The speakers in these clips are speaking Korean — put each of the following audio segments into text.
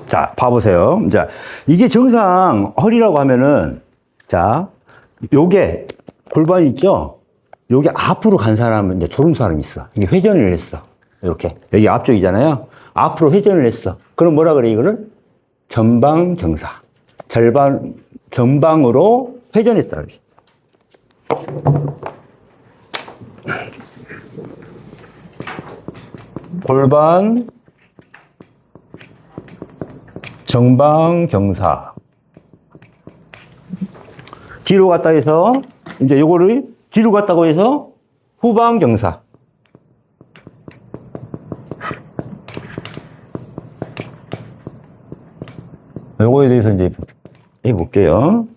자, 봐보세요. 자, 이게 정상 허리라고 하면은, 자, 요게 골반이 있죠? 요게 앞으로 간 사람은 이제 저런 사람이 있어. 이게 회전을 했어. 이렇게. 여기 앞쪽이잖아요. 앞으로 회전을 했어. 그럼 뭐라 그래, 이거를? 전방경사. 전방으로 회전했다. 골반, 정방경사. 뒤로 갔다 해서, 이제 요거를 뒤로 갔다고 해서 후방경사. 요거에 대해서 이제 해볼게요.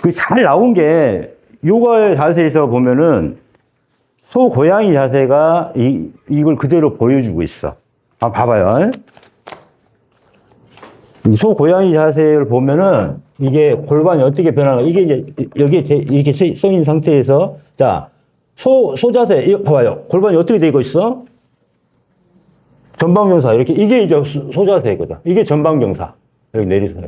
그 잘 나온 게, 요가의 자세에서 보면은, 소고양이 자세가 이걸 그대로 보여주고 있어. 봐봐요. 소고양이 자세를 보면은, 이게 골반이 어떻게 변하는가. 이게 이제, 여기에 이렇게 써 있는 상태에서, 자, 소자세, 이거 봐봐요. 골반이 어떻게 되고 있어? 전방경사. 이렇게, 이게 이제 소자세거든. 이게 전방경사. 여기 내리서.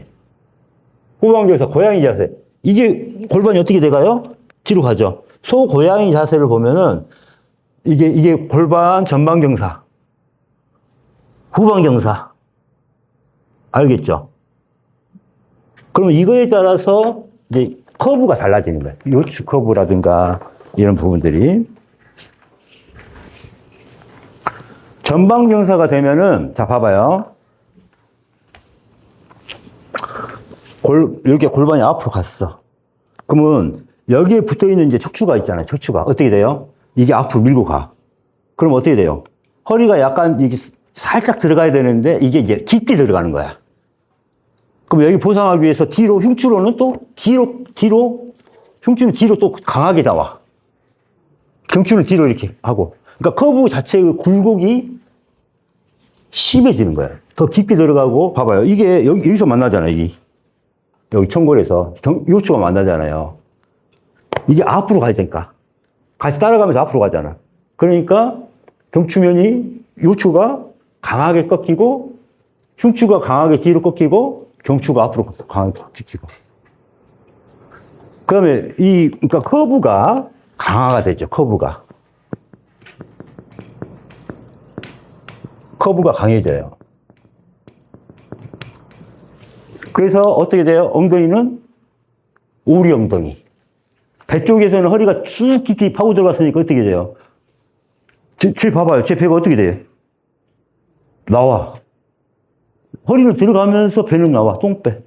후방경사, 고양이 자세. 이게 골반이 어떻게 돼가요? 뒤로 가죠. 소고양이 자세를 보면은, 이게 골반 전방경사. 후방경사. 알겠죠? 그러면 이거에 따라서 이제 커브가 달라지는 거예요. 요추 커브라든가 이런 부분들이. 전방경사가 되면은, 자, 봐봐요. 이렇게 골반이 앞으로 갔어. 그러면 여기에 붙어 있는 이제 척추가 있잖아요. 척추가. 어떻게 돼요? 이게 앞으로 밀고 가. 그럼 어떻게 돼요? 허리가 약간 이게 살짝 들어가야 되는데 이게 이제 깊이 들어가는 거야. 그럼 여기 보상하기 위해서 뒤로, 흉추로는 또 흉추는 뒤로 또 강하게 나와. 경추는 뒤로 이렇게 하고. 그러니까 커브 자체의 굴곡이 심해지는 거야. 더 깊게 들어가고, 봐봐요. 이게 여기서 만나잖아요. 여기 청골에서 요추가 만나잖아요. 이게 앞으로 가야 되니까. 같이 따라가면서 앞으로 가잖아. 그러니까 경추면이 요추가 강하게 꺾이고 흉추가 강하게 뒤로 꺾이고 경추가 앞으로 강하게 꺾이고. 그다음에 그러니까 커브가 강화가 되죠. 커브가 강해져요. 그래서 어떻게 돼요? 엉덩이는 오리 엉덩이. 배 쪽에서는 허리가 쭉 깊이 파고 들어갔으니까 어떻게 돼요? 제 봐봐요. 제 배가 어떻게 돼요? 나와. 허리는 들어가면서 배는 나와. 똥배.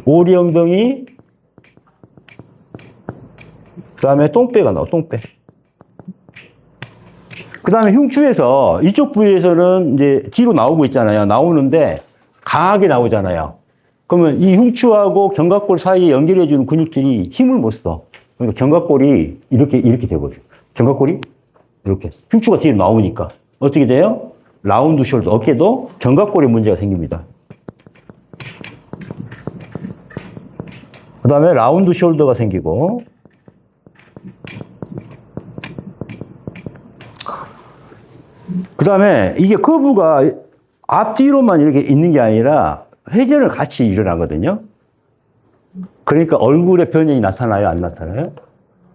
오리 엉덩이. 그 다음에 똥배가 나와. 똥배. 그 다음에 흉추에서 이쪽 부위에서는 이제 뒤로 나오고 있잖아요. 나오는데 강하게 나오잖아요. 그러면 이 흉추하고 견갑골 사이에 연결해주는 근육들이 힘을 못 써. 그러니까 견갑골이 이렇게 되거든요. 견갑골이 이렇게. 흉추가 뒤로 나오니까. 어떻게 돼요? 라운드 숄더. 어깨도 견갑골에 문제가 생깁니다. 그 다음에 라운드 숄더가 생기고. 그 다음에 이게 커브가 앞뒤로만 이렇게 있는 게 아니라 회전을 같이 일어나거든요. 그러니까 얼굴에 변형이 나타나요? 안 나타나요?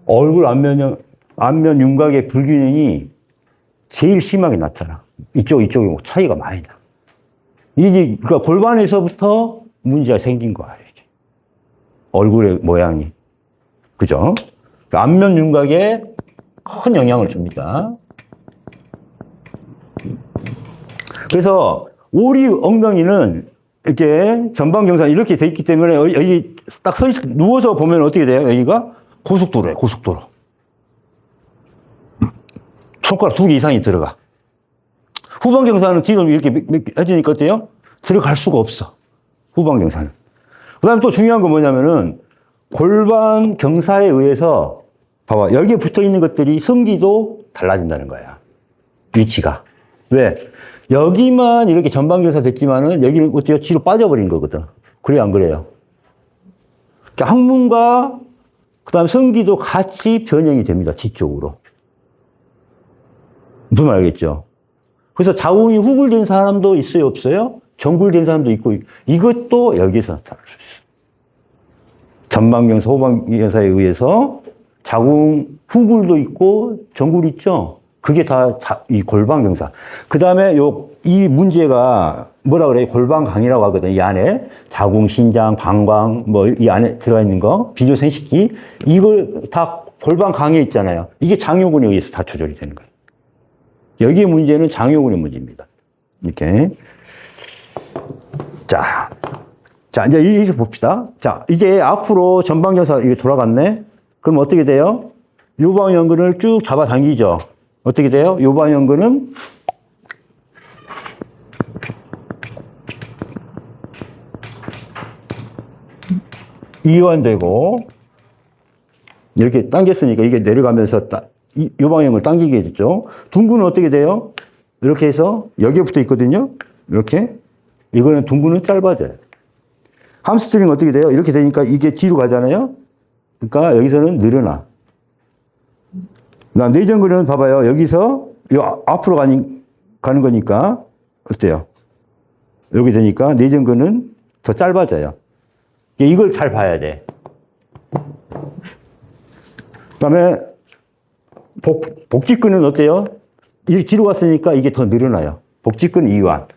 얼굴 안면 윤곽의 불균형이 제일 심하게 나타나. 이쪽이 뭐 차이가 많이 나. 이게, 그러니까 골반에서부터 문제가 생긴 거야, 이게. 얼굴의 모양이. 그죠? 안면 윤곽에 큰 영향을 줍니다. 그래서 오리 엉덩이는 이렇게 전방경사 이렇게 돼 있기 때문에 여기 딱 누워서 보면 어떻게 돼요? 여기가 고속도로예요, 고속도로. 손가락 2개 이상이 들어가. 후방경사는 뒤로 이렇게 해주니까 어때요? 들어갈 수가 없어. 후방경사는. 그 다음에 또 중요한 건 뭐냐면은 골반 경사에 의해서 봐봐. 여기에 붙어 있는 것들이 성기도 달라진다는 거야. 위치가. 왜? 여기만 이렇게 전방경사 됐지만은 여기는 어때요? 뒤로 빠져버린 거거든. 그래요, 안 그래요? 자, 항문과 그 다음에 성기도 같이 변형이 됩니다. 뒤쪽으로. 무슨 말 알겠죠? 그래서 자궁이 후굴된 사람도 있어요, 없어요? 정굴된 사람도 있고, 이것도 여기서 나타날 수 있어요. 전방경사, 후방경사에 의해서 자궁 후굴도 있고, 정굴 있죠? 그게 다 이 골반경사. 그 다음에 이 문제가 뭐라 그래요? 골반강이라고 하거든요. 이 안에 자궁, 신장, 방광, 뭐 이 안에 들어가 있는 거, 비뇨생식기, 이걸 다 골반강에 있잖아요. 이게 장요근에 의해서 다 조절이 되는 거예요. 여기에 문제는 장요근의 문제입니다. 이렇게. 자, 이제 이제 봅시다. 자, 이제 앞으로 전방경사 이게 돌아갔네? 그럼 어떻게 돼요? 요방연근을 쭉 잡아당기죠. 어떻게 돼요? 요방연근은 이완되고, 이렇게 당겼으니까 이게 내려가면서 요방연근을 당기게 됐죠. 둥근은 어떻게 돼요? 이렇게 해서 여기에 붙어 있거든요. 이렇게. 이거는 둥근은 짧아져요. 함스트링 어떻게 돼요? 이렇게 되니까 이게 뒤로 가잖아요. 그러니까 여기서는 늘어나. 내전근은 봐봐요. 여기서 앞으로 가는 거니까 어때요? 이렇게 되니까 내전근은 더 짧아져요. 이걸 잘 봐야 돼. 그다음에 복직근은 어때요? 이렇게 뒤로 갔으니까 이게 더 늘어나요. 복직근 이완.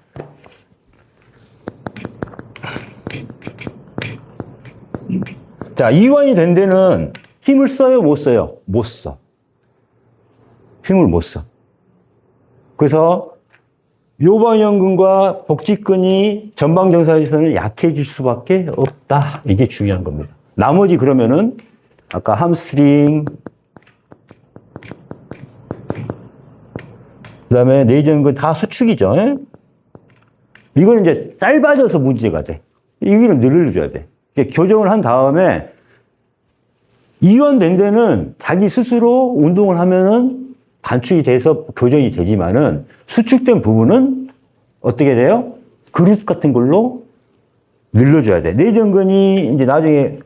자, 이완이 된 데는 힘을 써요, 못 써요? 못 써. 힘을 못 써. 그래서 요방연근과 복직근이 전방경사에서는 약해질 수밖에 없다. 이게 중요한 겁니다. 나머지 그러면은 아까 함스트링, 그 다음에 내전근 다 수축이죠. 이거는 이제 짧아져서 문제가 돼. 여기는 늘려줘야 돼. 교정을 한 다음에 이완된 데는 자기 스스로 운동을 하면은 단축이 돼서 교정이 되지만은 수축된 부분은 어떻게 돼요? 그루스 같은 걸로 늘려줘야 돼. 내전근이 이제 나중에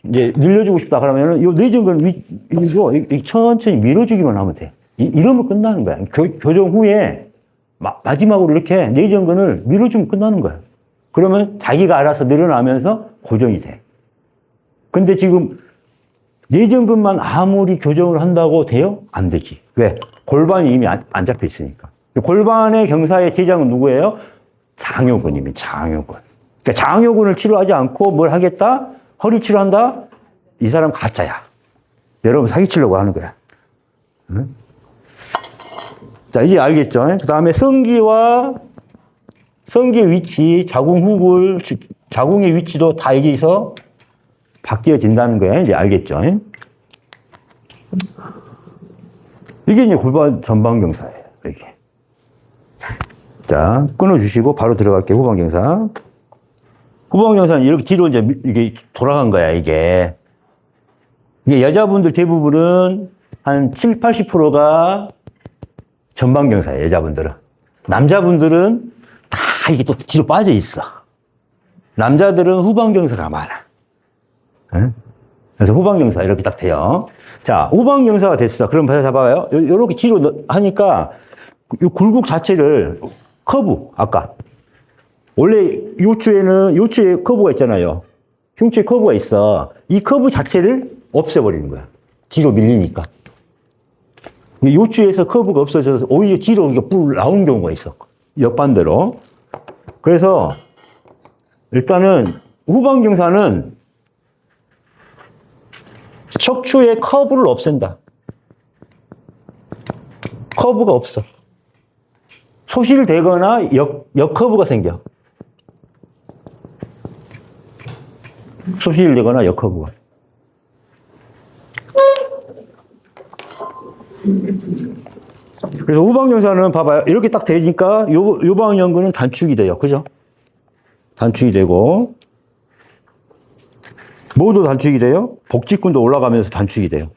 이제 늘려주고 싶다 그러면은 이 내전근 이거 천천히 밀어주기만 하면 돼. 이러면 끝나는 거야. 교정 후에 마지막으로 이렇게 내전근을 밀어주면 끝나는 거야. 그러면 자기가 알아서 늘어나면서 고정이 돼. 근데 지금 내전근만 아무리 교정을 한다고 돼요? 안 되지. 왜? 골반이 이미 안 잡혀 있으니까. 골반의 경사의 제장은 누구예요? 장요근이면 장요근. 그러니까 장요근을 치료하지 않고 뭘 하겠다? 허리 치료한다? 이 사람 가짜야. 여러분 사기치려고 하는 거야. 응? 자, 이제 알겠죠? 그 다음에 성기의 위치, 자궁 후굴, 자궁의 위치도 다 여기서 바뀌어진다는 거야. 이제 알겠죠? 이게 이제 골반 전방경사예요. 이렇게. 자, 끊어주시고 바로 들어갈게요. 후방경사. 후방경사는 이렇게 뒤로 이제 이게 돌아간 거야, 이게. 이게 여자분들 대부분은 한 7, 80%가 전방경사예요, 여자분들은. 남자분들은 다 이게 또 뒤로 빠져 있어. 남자들은 후방경사가 많아. 응? 그래서 후방경사 이렇게 딱 돼요. 자, 후방경사가 됐어. 그럼 잡아봐요. 요렇게 뒤로 하니까 이 굴곡 자체를 커브, 아까. 원래 요추에 커브가 있잖아요. 흉추에 커브가 있어. 이 커브 자체를 없애버리는 거야. 뒤로 밀리니까. 요추에서 커브가 없어져서 오히려 뒤로 뿔 나온 경우가 있어. 역반대로. 그래서 일단은 후방경사는 척추의 커브를 없앤다. 커브가 없어. 소실되거나 역커브가 생겨. 소실되거나 역커브가. 그래서 후방경사는 봐봐요. 이렇게 딱 되니까 요방연근은 단축이 돼요. 그죠? 단축이 되고 모두 단축이 돼요. 복직근도 올라가면서 단축이 돼요.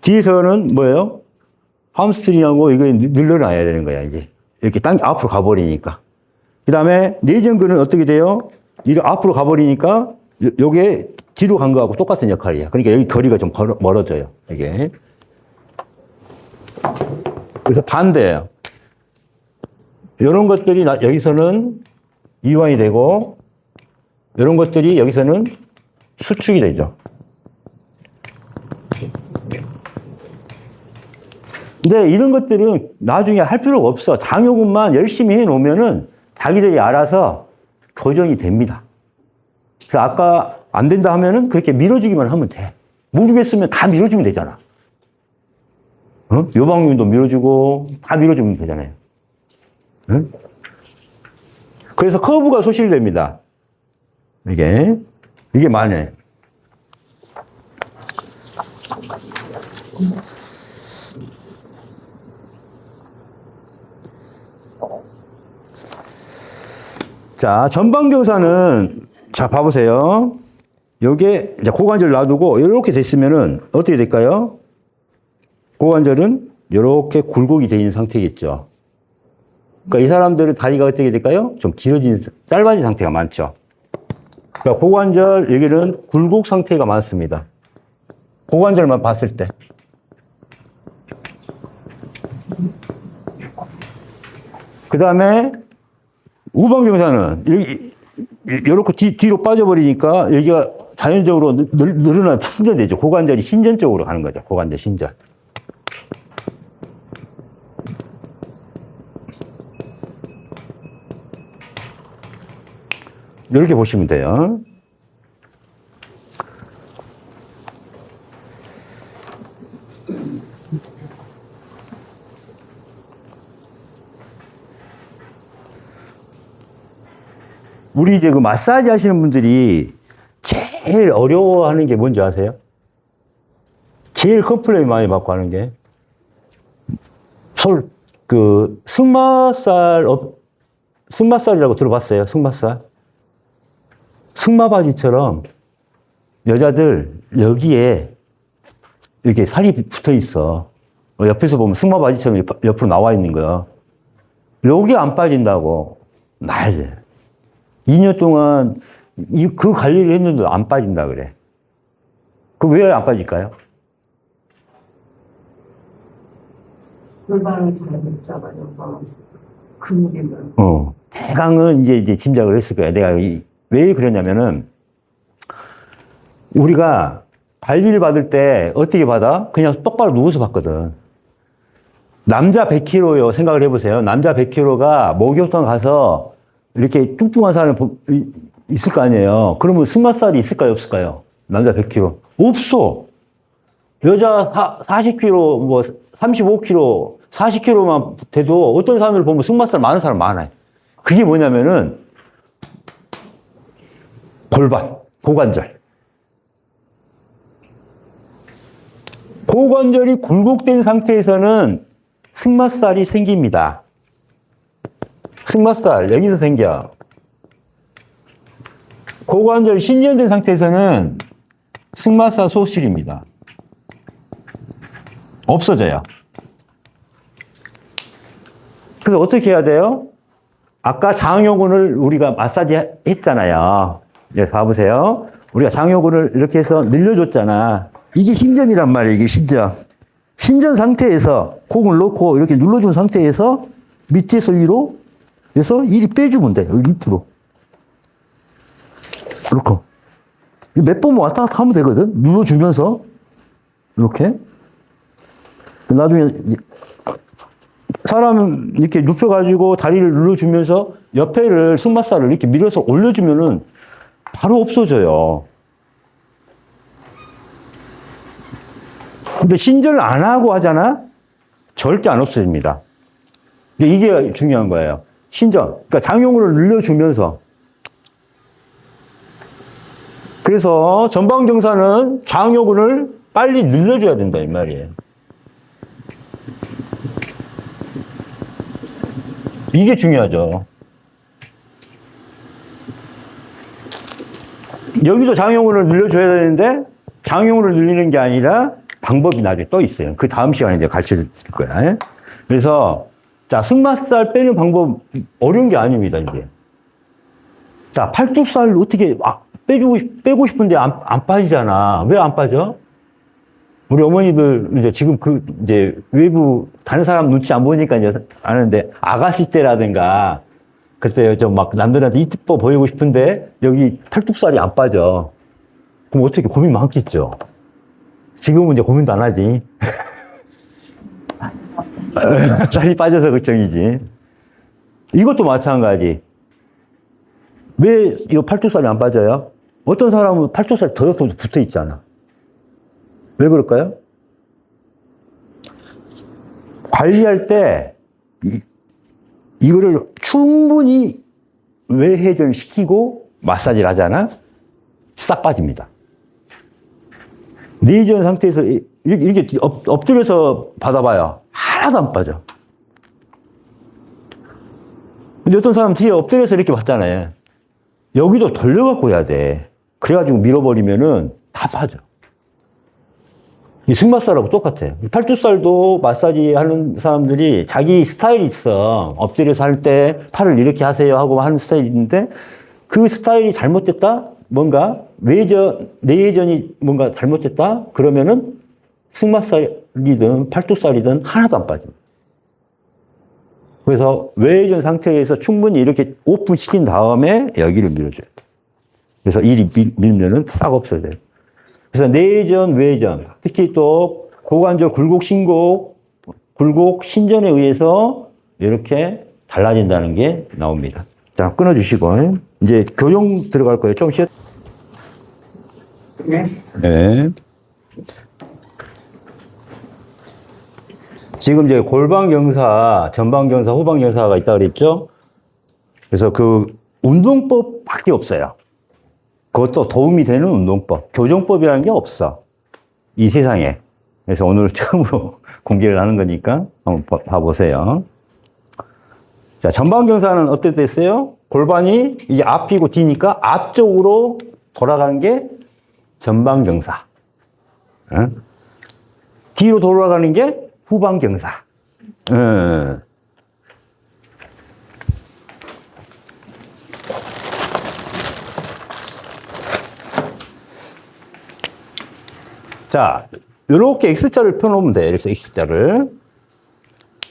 뒤에서는 뭐예요? 함스트링하고 이거 늘려놔야 되는 거야, 이제. 이렇게 앞으로 가버리니까. 그 다음에 내전근은 어떻게 돼요? 이렇게 앞으로 가버리니까 요게 뒤로 간 거하고 똑같은 역할이야. 그러니까 여기 거리가 좀 멀어져요, 이게. 그래서 반대예요. 이런 것들이 여기서는 이완이 되고, 이런 것들이 여기서는 수축이 되죠. 근데 이런 것들은 나중에 할 필요가 없어. 장요근만 열심히 해 놓으면은 자기들이 알아서 교정이 됩니다. 그래서 아까 안 된다 하면은 그렇게 밀어주기만 하면 돼. 모르겠으면 다 밀어주면 되잖아. 어? 요방윤도 밀어주고 다 밀어주면 되잖아요. 응? 그래서 커브가 소실됩니다. 이게 만에. 자, 전방경사는, 자, 봐보세요. 요게, 이제 고관절 놔두고, 이렇게 됐으면은, 어떻게 될까요? 고관절은 이렇게 굴곡이 되어 있는 상태겠죠. 그러니까 이 사람들은 다리가 어떻게 될까요? 좀 길어진, 짧아진 상태가 많죠. 그러니까 고관절, 여기는 굴곡 상태가 많습니다. 고관절만 봤을 때. 그 다음에, 우방경사는 이렇게 뒤로 빠져버리니까 여기가 자연적으로 늘어나 신전되죠. 고관절이 신전 쪽으로 가는 거죠. 고관절 신전. 이렇게 보시면 돼요. 우리 이제 그 마사지 하시는 분들이 제일 어려워하는 게 뭔지 아세요? 제일 컴플레인 많이 받고 하는 게 승마살이라고 들어봤어요? 승마살? 승마바지처럼 여자들 여기에 이렇게 살이 붙어 있어. 옆에서 보면 승마바지처럼 옆으로 나와 있는 거야. 여기 안 빠진다고. 나야 2년 동안 그 관리를 했는데 안 빠진다 그래. 그 왜 안 빠질까요? 골반을 잘 못 잡아줘서 근육이 대강은 이제 짐작을 했을 거야. 내가 왜 그러냐면은 우리가 관리를 받을 때 어떻게 받아? 그냥 똑바로 누워서 받거든. 남자 100kg요. 생각을 해보세요. 남자 100kg가 목욕탕 가서 이렇게 뚱뚱한 사람이 있을 거 아니에요. 그러면 승마살이 있을까요? 없을까요? 남자 100kg. 없어. 여자 40kg, 뭐 35kg, 40kg만 돼도 어떤 사람들 보면 승마살 많은 사람 많아요. 그게 뭐냐면은 골반, 고관절. 고관절이 굴곡된 상태에서는 승마살이 생깁니다. 승마살, 여기서 생겨. 고관절이 신전된 상태에서는 승마살 소실입니다. 없어져요. 그래서 어떻게 해야 돼요? 아까 장요근을 우리가 마사지 했잖아요. 여기 봐보세요. 우리가 장요근을 이렇게 해서 늘려줬잖아. 이게 신전이란 말이에요. 이게 신전. 신전 상태에서 공을 놓고 이렇게 눌러준 상태에서 밑에서 위로 해서 이리 빼주면 돼. 여기 밑으로. 이렇게. 몇 번 왔다 갔다 하면 되거든. 눌러주면서. 이렇게. 나중에 사람은 이렇게 눕혀가지고 다리를 눌러주면서 옆에를 승마살을 이렇게 밀어서 올려주면은 바로 없어져요. 근데 신전을 안 하고 하잖아? 절대 안 없어집니다. 근데 이게 중요한 거예요. 신전. 그러니까 장요근을 늘려주면서. 그래서 전방경사는 장요근을 빨리 늘려줘야 된다, 이 말이에요. 이게 중요하죠. 여기도 장요근을 늘려줘야 되는데, 장요근을 늘리는 게 아니라 방법이 나중에 또 있어요. 그 다음 시간에 이제 가르쳐 드릴 거야. 그래서, 자, 승마살 빼는 방법 어려운 게 아닙니다, 이게. 자, 팔뚝살 어떻게, 빼고 싶은데 안 빠지잖아. 왜 안 빠져? 우리 어머니들 이제 지금 이제 외부 다른 사람 눈치 안 보니까 이제 아는데 아가씨 때라든가 그때 좀 막 남들한테 이뻐 보이고 싶은데 여기 팔뚝살이 안 빠져. 그럼 어떻게 고민 많겠죠? 지금은 이제 고민도 안 하지. 살이 빠져서 걱정이지. 이것도 마찬가지. 왜 이 팔뚝살이 안 빠져요? 어떤 사람은 팔뚝살이 더럽게 붙어 있잖아. 왜 그럴까요? 관리할 때 이거를 충분히 외회전시키고 마사지를 하잖아? 싹 빠집니다. 내전 상태에서 이렇게 엎드려서 받아봐요. 하나도 안 빠져. 근데 어떤 사람 뒤에 엎드려서 이렇게 받잖아요. 여기도 돌려갖고 해야 돼. 그래가지고 밀어버리면은 다 빠져. 이 승마살하고 똑같아요. 팔뚝살도 마사지 하는 사람들이 자기 스타일이 있어. 엎드려서 할 때 팔을 이렇게 하세요 하고 하는 스타일이 있는데 그 스타일이 잘못됐다? 뭔가 내외전이 뭔가 잘못됐다? 그러면은 승마살이든 팔뚝살이든 하나도 안 빠집니다. 그래서 외회전 상태에서 충분히 이렇게 오픈시킨 다음에 여기를 밀어줘야 돼. 그래서 이리 밀면은 싹 없어져요. 그래서 내전, 외전, 특히 또 고관절 굴곡, 신전에 의해서 이렇게 달라진다는 게 나옵니다. 자, 끊어주시고, 이제 교정 들어갈 거예요. 좀 쉬어. 네. 네. 지금 이제 골반경사, 전방경사, 후방경사가 있다 그랬죠? 그래서 그 운동법밖에 없어요. 그것도 도움이 되는 운동법, 교정법이라는 게 없어. 이 세상에. 그래서 오늘 처음으로 공개를 하는 거니까 한번 봐보세요. 자, 전방경사는 어떻게 됐어요? 골반이 이게 앞이고 뒤니까 앞쪽으로 돌아가는 게 전방경사. 응? 뒤로 돌아가는 게 후방경사. 자, 이렇게 X자를 펴놓으면 돼. 이렇게 X자를.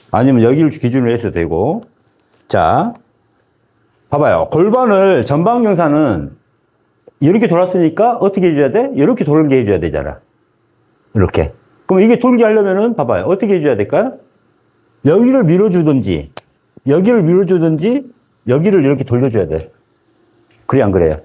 아니면 여기를 기준으로 해도 되고. 자, 봐봐요. 골반을 전방경사는 이렇게 돌았으니까 어떻게 해줘야 돼? 이렇게 돌게 해줘야 되잖아. 이렇게. 그럼 이게 돌게 하려면은 봐봐요. 어떻게 해줘야 될까요? 여기를 밀어주든지, 여기를 밀어주든지, 여기를 이렇게 돌려줘야 돼. 그래, 안 그래요?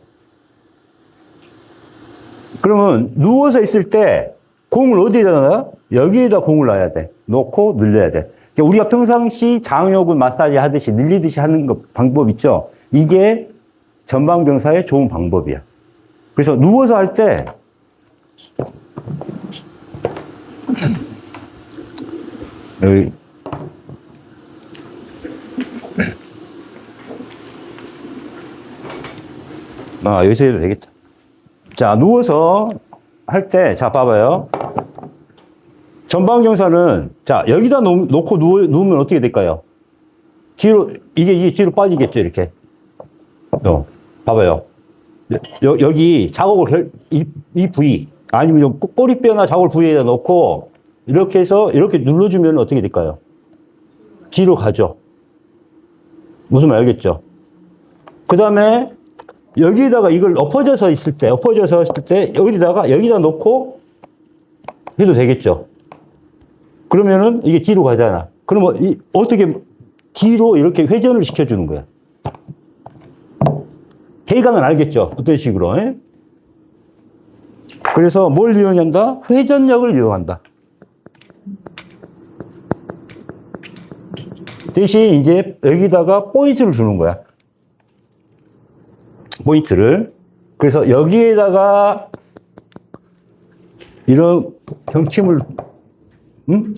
그러면 누워서 있을 때 공을 어디에다 놔요? 여기에다 공을 놔야 돼. 놓고 늘려야 돼. 그러니까 우리가 평상시 장요근 마사지 하듯이 늘리듯이 하는 방법 있죠? 이게 전방경사의 좋은 방법이야. 그래서 누워서 할 때 여기 여기서 해도 되겠다. 자, 누워서 할 때, 자, 봐봐요. 전방경사는, 자, 여기다 놓고 누우면 어떻게 될까요? 뒤로, 이게 뒤로 빠지겠죠, 이렇게. 봐봐요. 여기 자국을, 이 부위, 아니면 꼬리뼈나 자국을 부위에다 놓고, 이렇게 해서, 이렇게 눌러주면 어떻게 될까요? 뒤로 가죠. 무슨 말 알겠죠? 그 다음에, 여기다가 이걸 엎어져서 있을 때, 여기다 놓고 해도 되겠죠. 그러면은 이게 뒤로 가잖아. 그러면 어떻게 뒤로 이렇게 회전을 시켜주는 거야. 개감은 알겠죠. 어떤 식으로. 에? 그래서 뭘 이용한다? 회전력을 이용한다. 대신 이제 여기다가 포인트를 주는 거야. 포인트를. 그래서 여기에다가 이런 경침을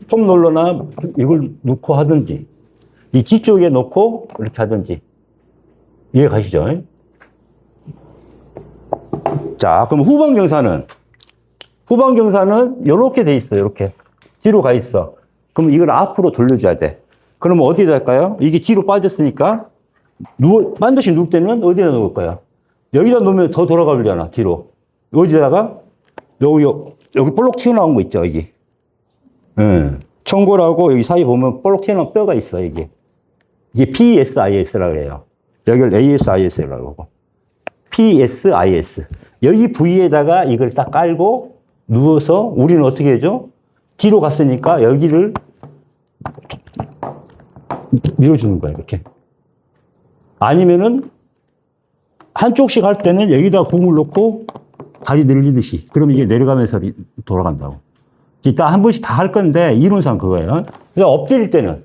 폼롤러나 이걸 놓고 하든지 이 뒤쪽에 놓고 이렇게 하든지 이해 가시죠? 자, 그럼 후방경사는 이렇게 돼 있어요. 이렇게 뒤로 가 있어. 그럼 이걸 앞으로 돌려줘야 돼. 그러면 어디에다 할까요? 이게 뒤로 빠졌으니까 반드시 누울 때는 어디다 놓을까요? 여기다 놓으면 더 돌아가려나, 뒤로. 어디다가? 여기 볼록 튀어나온 거 있죠, 여기. 예. 청골하고 여기 사이 보면 볼록 튀어나온 뼈가 있어, 이게. 이게 PSIS라고 그래요. 여기를 ASIS라고 하고. PSIS. 여기 부위에다가 이걸 딱 깔고 누워서 우리는 어떻게 해죠? 뒤로 갔으니까 여기를 밀어주는 거예요, 이렇게. 아니면은 한쪽씩 할 때는 여기다 공을 놓고 다리 늘리듯이. 그럼 이게 내려가면서 돌아간다고. 이따 한 번씩 다 할 건데 이론상 그거예요. 그래서 엎드릴 때는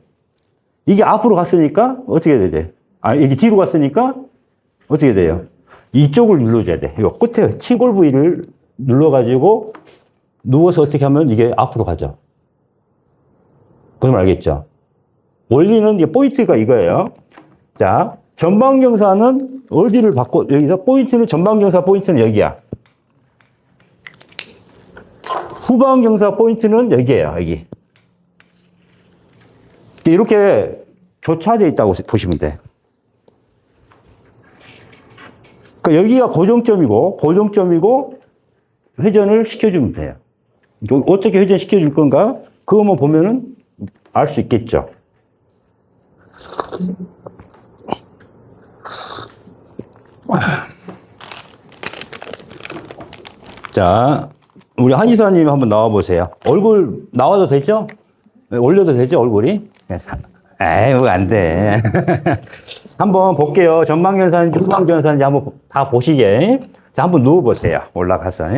이게 앞으로 갔으니까 어떻게 해야 돼? 아, 이게 뒤로 갔으니까 어떻게 돼요? 이쪽을 눌러줘야 돼. 이 끝에 치골 부위를 눌러가지고 누워서 어떻게 하면 이게 앞으로 가죠. 그럼 알겠죠? 원리는 이제 포인트가 이거예요. 자, 전방경사는 어디를 바꿔, 여기서 포인트는 전방경사 포인트는 여기야. 후방경사 포인트는 여기에요, 여기. 이렇게 교차되어 있다고 보시면 돼. 그러니까 여기가 고정점이고, 회전을 시켜주면 돼요. 어떻게 회전시켜줄 건가? 그것만 보면은 알 수 있겠죠. 자, 우리 한의사님 한번 나와보세요. 얼굴 나와도 되죠? 올려도 되죠, 얼굴이? 에이, 뭐 안 돼. 한번 볼게요. 전방경사인지 후방경사인지 한번 다 보시게. 자, 한번 누워보세요. 올라가서.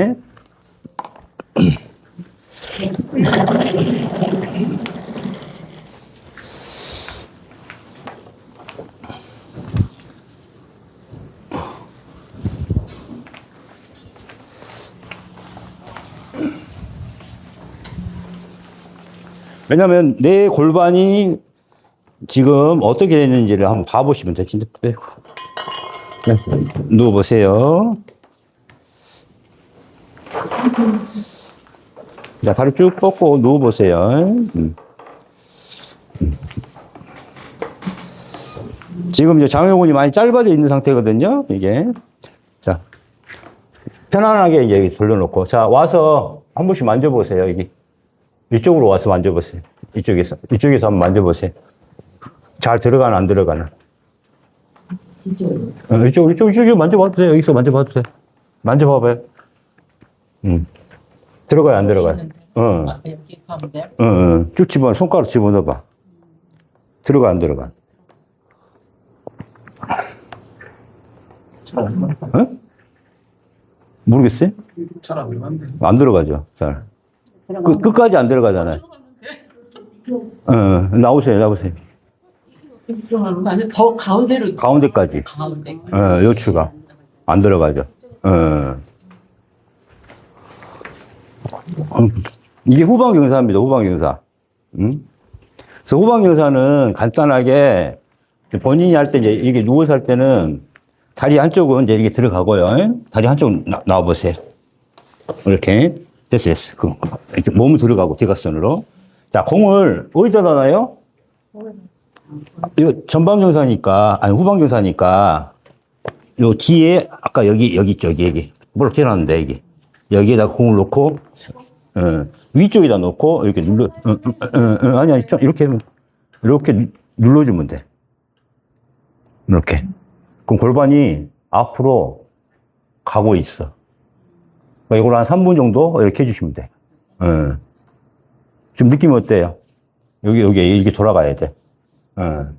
왜냐면 내 골반이 지금 어떻게 되는지를 한번 봐보시면 돼요. 진짜 빼고. 네. 누워보세요. 자, 다리 쭉 뻗고 누워보세요. 지금 이제 장요근이 많이 짧아져 있는 상태거든요. 이게. 자, 편안하게 이제 돌려놓고. 자, 와서 한 번씩 만져보세요. 여기. 이쪽으로 와서 만져보세요. 이쪽에서 한번 만져보세요. 잘 들어가나, 안 들어가나. 이쪽으로 만져봐도 돼요. 여기서 만져봐도 돼. 만져봐봐요. 들어가요, 안 들어가요? 여기 가운데. 쭉 손가락 집어넣어봐. 들어가, 안 들어가? 모르겠어요? 잘 안 들어간대. 안 들어가죠, 잘. 끝까지 안 들어가잖아요. 나오세요. 아니, 더 가운데로. 가운데까지. 가운데. 요추가. 안 들어가죠. 이게 후방경사입니다, 후방경사. 그래서 후방경사는 간단하게 본인이 할 때 이제 이렇게 누워서 할 때는 다리 한쪽은 이제 이렇게 들어가고요. 다리 한쪽 나와보세요. 이렇게. 됐어. 이렇게 몸을 들어가고, 대각선으로. 자, 공을 어디다 놔요? 이거 전방경사니까, 아니, 후방경사니까, 요 뒤에, 아까 여기 있죠, 여기. 볼록 튀어나왔는데, 여기. 여기에다 공을 놓고, 위쪽에다 놓고, 이렇게 아니, 이렇게 눌러주면 돼. 이렇게. 그럼 골반이 앞으로 가고 있어. 이걸 한 3분 정도 이렇게 해주시면 돼. 지금 느낌이 어때요? 여기 이렇게 돌아가야 돼. 그러니까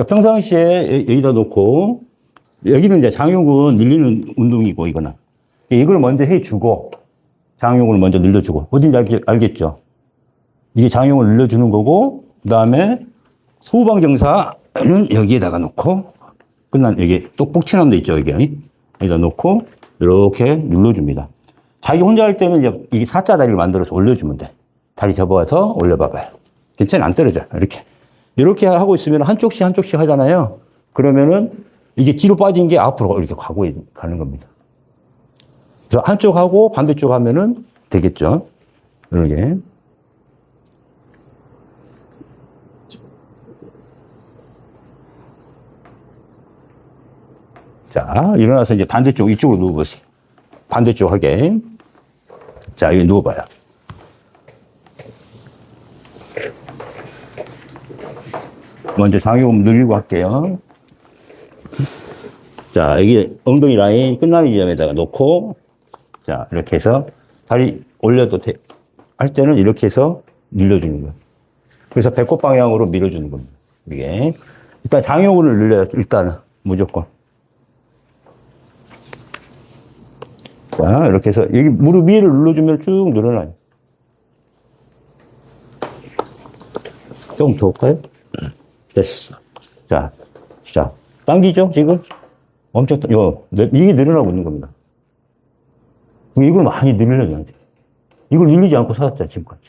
평상시에 여기다 놓고, 여기는 이제 장요근 늘리는 운동이고, 이거는. 이걸 먼저 해주고, 장요근을 먼저 늘려주고, 어딘지 알겠죠? 이게 장요근을 늘려주는 거고, 그 다음에 후방경사는 여기에다가 놓고, 여기 똑똑 튀어나온 데 있죠, 여기. 여기다 놓고, 이렇게 눌러줍니다. 자기 혼자 할 때는 이제 이 사자 다리를 만들어서 올려주면 돼. 다리 접어서 올려봐봐요. 괜찮아, 안 떨어져. 이렇게 하고 있으면 한쪽씩 하잖아요. 그러면은 이게 뒤로 빠진 게 앞으로 이렇게 가는 겁니다. 그래서 한쪽 하고 반대쪽 하면은 되겠죠. 이렇게. 자, 일어나서 이제 반대쪽 이쪽으로 누워보세요. 반대쪽 하게. 자, 여기 누워봐요. 먼저 장요금 늘리고 할게요. 자, 여기 엉덩이 라인 끝나기 지점에다가 놓고, 자, 이렇게 해서 다리 올려도 돼. 할 때는 이렇게 해서 늘려주는 거예요. 그래서 배꼽 방향으로 밀어주는 겁니다. 이게. 일단 장요근을 늘려요. 일단은. 무조건. 자, 이렇게 해서 여기 무릎 위를 눌러주면 쭉 늘어나요. 조금 더 할까요? 됐어. 자, 자, 당기죠, 지금? 엄청, 이게 늘어나고 있는 겁니다. 이걸 많이 늘려야 돼. 이걸 늘리지 않고 살았잖아, 지금까지.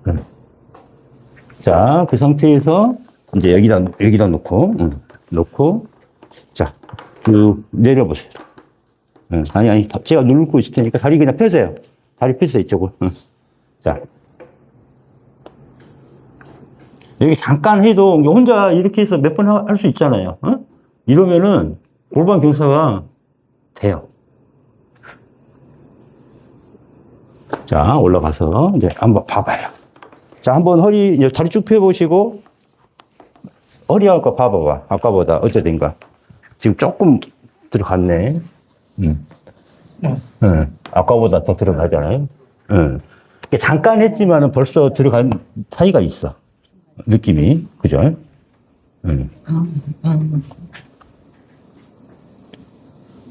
네. 자, 그 상태에서, 이제 여기다 놓고, 놓고, 자, 쭉 내려보세요. 아니, 제가 누르고 있을 테니까 다리 그냥 펴세요. 다리 펴세요, 이쪽으로. 자. 여기 잠깐 해도 혼자 이렇게 해서 몇 번 할 수 있잖아요. 이러면은 골반 경사가 돼요. 자, 올라가서 이제 한번 봐봐요. 자, 한번 다리 쭉 펴보시고, 허리하고 봐봐봐. 아까보다 어쩌든가. 지금 조금 들어갔네. 아까보다 더 들어가잖아요. 잠깐 했지만은 벌써 들어간 차이가 있어. 느낌이. 그죠?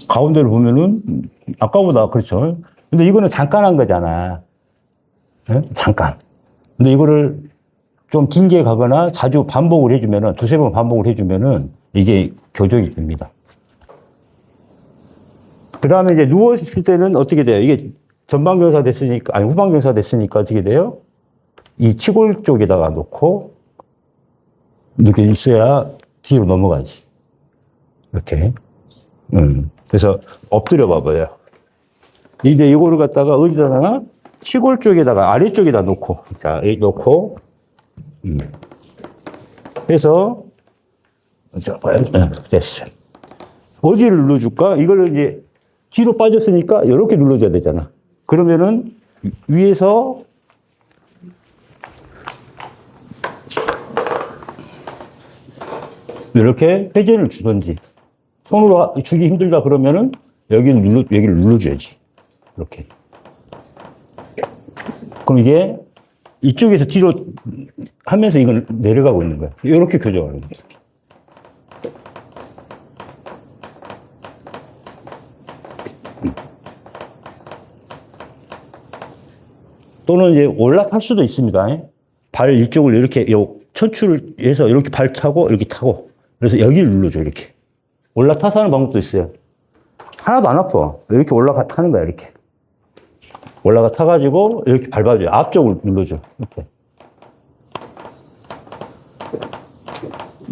가운데를 보면은, 아까보다, 그렇죠. 근데 이거는 잠깐 한 거잖아. 잠깐. 근데 이거를 좀 길게 가거나 자주 반복을 해주면은, 두세 번 반복을 해주면은, 이게 교정이 됩니다. 그 다음에 이제 누워있을 때는 어떻게 돼요? 이게 전방경사 됐으니까, 아니, 후방경사 됐으니까 어떻게 돼요? 이 치골 쪽에다가 놓고, 이렇게 있어야 뒤로 넘어가지. 이렇게. 그래서 엎드려 봐봐요. 이제 이거를 갖다가 어디다가 치골 쪽에다가 아래쪽에다 놓고, 자, 여기 놓고, 해서, 됐어요. 어디를 눌러줄까? 이걸 이제 뒤로 빠졌으니까 이렇게 눌러줘야 되잖아. 그러면은 위에서 이렇게 회전을 주든지, 손으로 주기 힘들다 그러면은 여기를 눌러줘야지. 이렇게. 그럼 이게 이쪽에서 뒤로 하면서 이건 내려가고 있는 거야. 이렇게 교정하는 거야. 또는 이제 올라탈 수도 있습니다. 발 이쪽을 이렇게, 천추를 해서 이렇게 발 타고, 이렇게 타고. 그래서 여기를 눌러줘, 이렇게. 올라타서 하는 방법도 있어요. 하나도 안 아파. 이렇게 타는 거야, 이렇게. 타가지고, 이렇게 밟아줘요. 앞쪽을 눌러줘. 이렇게.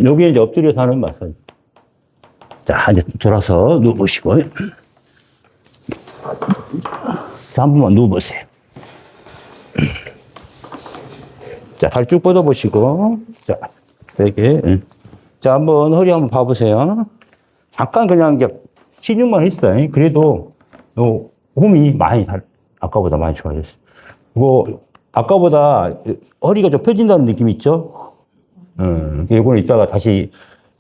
여기에 이제 엎드려서 하는 마사지. 자, 이제 돌아서 누워보시고. 자, 한 번만 누워보세요. 자, 다리 쭉 뻗어보시고. 자, 되게. 자, 한번 허리 한번 봐보세요. 잠깐 그냥 이제 신용만 했어요. 그래도, 홈이 아까보다 많이 좋아졌어요. 아까보다 허리가 좀 펴진다는 느낌 있죠? 이거는 이따가 다시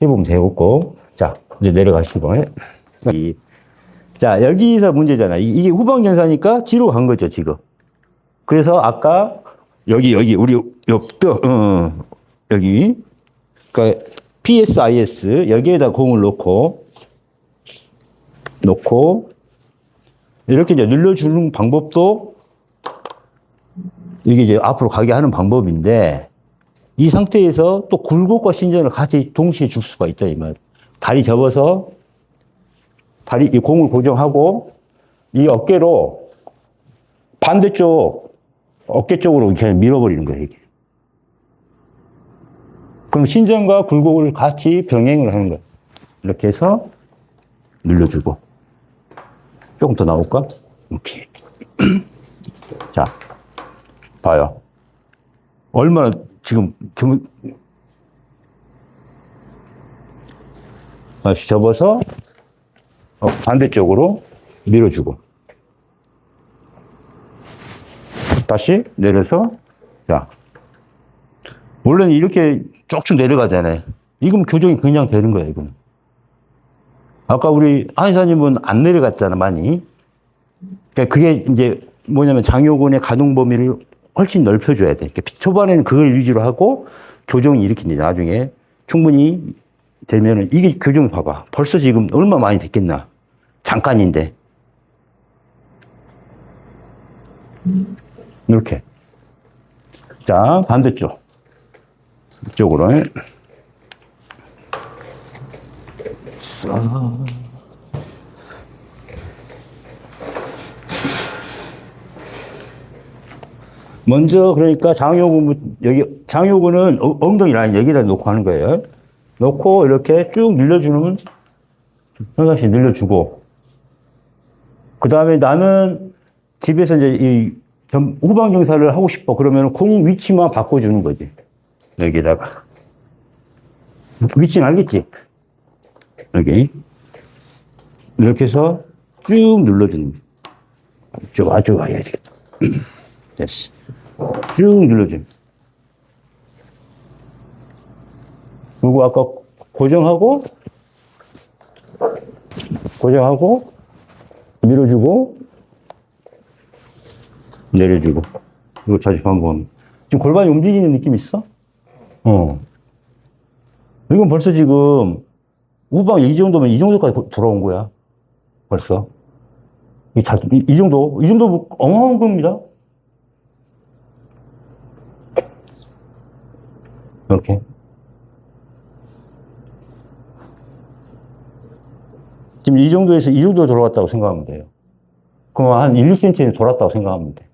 해보면 되겠고. 자, 이제 내려가시고. 자, 여기서 문제잖아. 이게 후방경사니까 뒤로 간 거죠, 지금. 그래서 아까, 우리, 여기. 그러니까 PSIS, 여기에다 공을 놓고, 이렇게 이제 눌러주는 방법도, 이게 이제 앞으로 가게 하는 방법인데, 이 상태에서 또 굴곡과 신전을 같이 동시에 줄 수가 있다, 이 말. 다리 접어서, 이 공을 고정하고, 이 어깨로 반대쪽 어깨 쪽으로 이렇게 밀어버리는 거예요, 이게. 그럼 신전과 굴곡을 같이 병행을 하는 거예요. 이렇게 해서 눌러주고. 조금 더 나올까? 이렇게. 자, 봐요. 얼마나 지금 다시 접어서 반대쪽으로 밀어주고. 다시 내려서, 자. 원래는 이렇게 쭉쭉 내려가잖아요. 이건 교정이 그냥 되는 거예요, 이거는. 아까 우리 한의사님은 안 내려갔잖아, 많이. 그러니까 그게 이제 뭐냐면 장요근의 가동 범위를 훨씬 넓혀줘야 돼. 그러니까 초반에는 그걸 위주로 하고 교정이 이렇게 이제 나중에 충분히 되면은 이게 교정 봐봐. 벌써 지금 얼마 많이 됐겠나. 잠깐인데. 이렇게. 자, 반대쪽. 이쪽으로. 먼저 그러니까 장요근 여기 장요근은 엉덩이 라인 여기다 놓고 하는 거예요. 놓고 이렇게 쭉 늘려주면 하나씩 늘려주고 그 다음에 나는 집에서 이제 이 후방 경사를 하고 싶어 그러면 공 위치만 바꿔주는 거지. 여기다가 위치는 알겠지? 여기 이렇게 해서 쭉 눌러주는 거야. 쭉 아주 와야 되겠다. 됐어. 쭉 눌러줘. 그리고 아까 고정하고 밀어주고 내려주고 이거 자주 반복하면 지금 골반이 움직이는 느낌 있어? 이건 벌써 지금 우방 이 정도면 이 정도까지 돌아온 거야. 벌써 이 정도 어마어마한 겁니다. 이렇게. 지금 이 정도에서 이 정도 돌아왔다고 생각하면 돼요. 그럼 한 1, 2cm 돌았다고 생각하면 돼.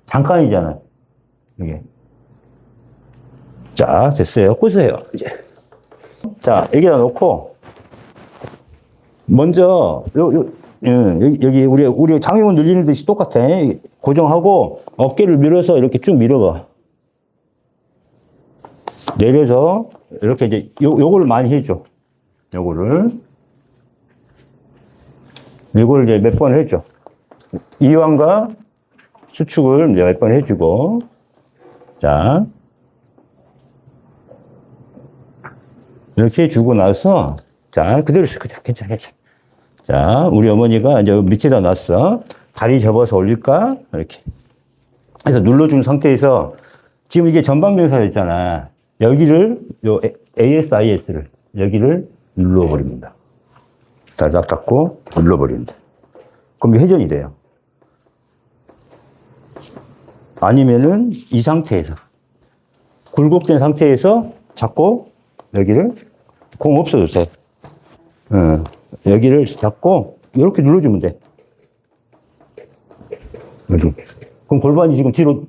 잠깐이잖아요. 이게. 자, 됐어요. 꽂으세요. 이제. 자, 여기다 놓고, 먼저, 여기 우리 장요근 늘리는 듯이 똑같아. 고정하고, 어깨를 밀어서 이렇게 쭉 밀어봐. 내려서 이렇게 이제 요거를 많이 해줘. 요거를 이제 몇 번 해줘. 이완과 수축을 이제 몇 번 해주고, 자 이렇게 해주고 나서 자 그대로 있어. 괜찮아. 자 우리 어머니가 이제 밑에다 놨어. 다리 접어서 올릴까 이렇게 해서 눌러준 상태에서 지금 이게 전방경사였잖아. 여기를, ASIS를, 여기를 눌러버립니다. 딱 닫고 눌러버린다. 그럼 회전이 돼요. 아니면은 이 상태에서, 굴곡된 상태에서 잡고 여기를, 공 없어도 돼. 여기를 잡고 이렇게 눌러주면 돼. 그럼 골반이 지금 뒤로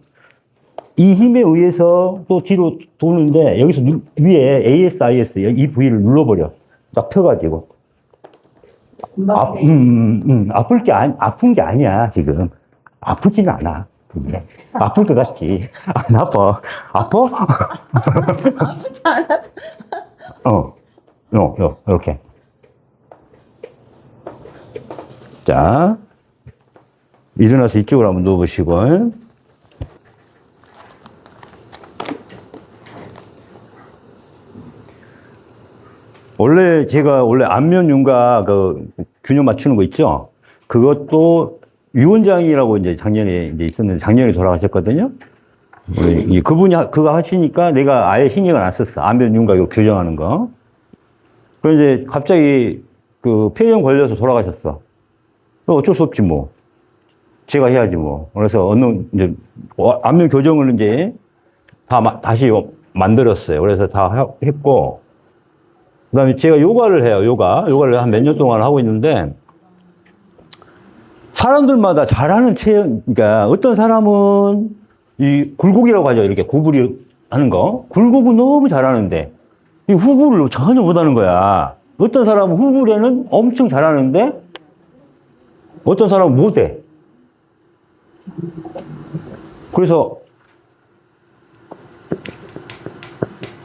이 힘에 의해서 또 뒤로 도는데 여기서 위에 ASIS 이 부위를 눌러버려. 딱 펴가지고. 아픈 게 아니야 지금. 아프지는 않아. 아플 것 같지. 안 아파. 아파? 아프지 않아. 이렇게. 자, 일어나서 이쪽으로 한번 누워보시고. 제가 원래 안면 윤곽 균형 맞추는 거 있죠? 그것도 유원장이라고 이제 작년에 이제 있었는데 작년에 돌아가셨거든요? 그분이 그거 하시니까 내가 아예 신경을 안 썼어. 안면 윤곽 교정하는 거. 그래서 이제 갑자기 폐렴 걸려서 돌아가셨어. 어쩔 수 없지 뭐. 제가 해야지 뭐. 그래서 이제 안면 교정을 이제 다시 만들었어요. 그래서 다 했고. 그 다음에 제가 요가를 해요, 요가를 한 몇 년 동안 하고 있는데, 사람들마다 잘하는 그러니까 어떤 사람은 이 굴곡이라고 하죠. 이렇게 구부리 하는 거. 굴곡은 너무 잘하는데, 이 후구를 전혀 못하는 거야. 어떤 사람은 후구에는 엄청 잘하는데, 어떤 사람은 못해. 그래서,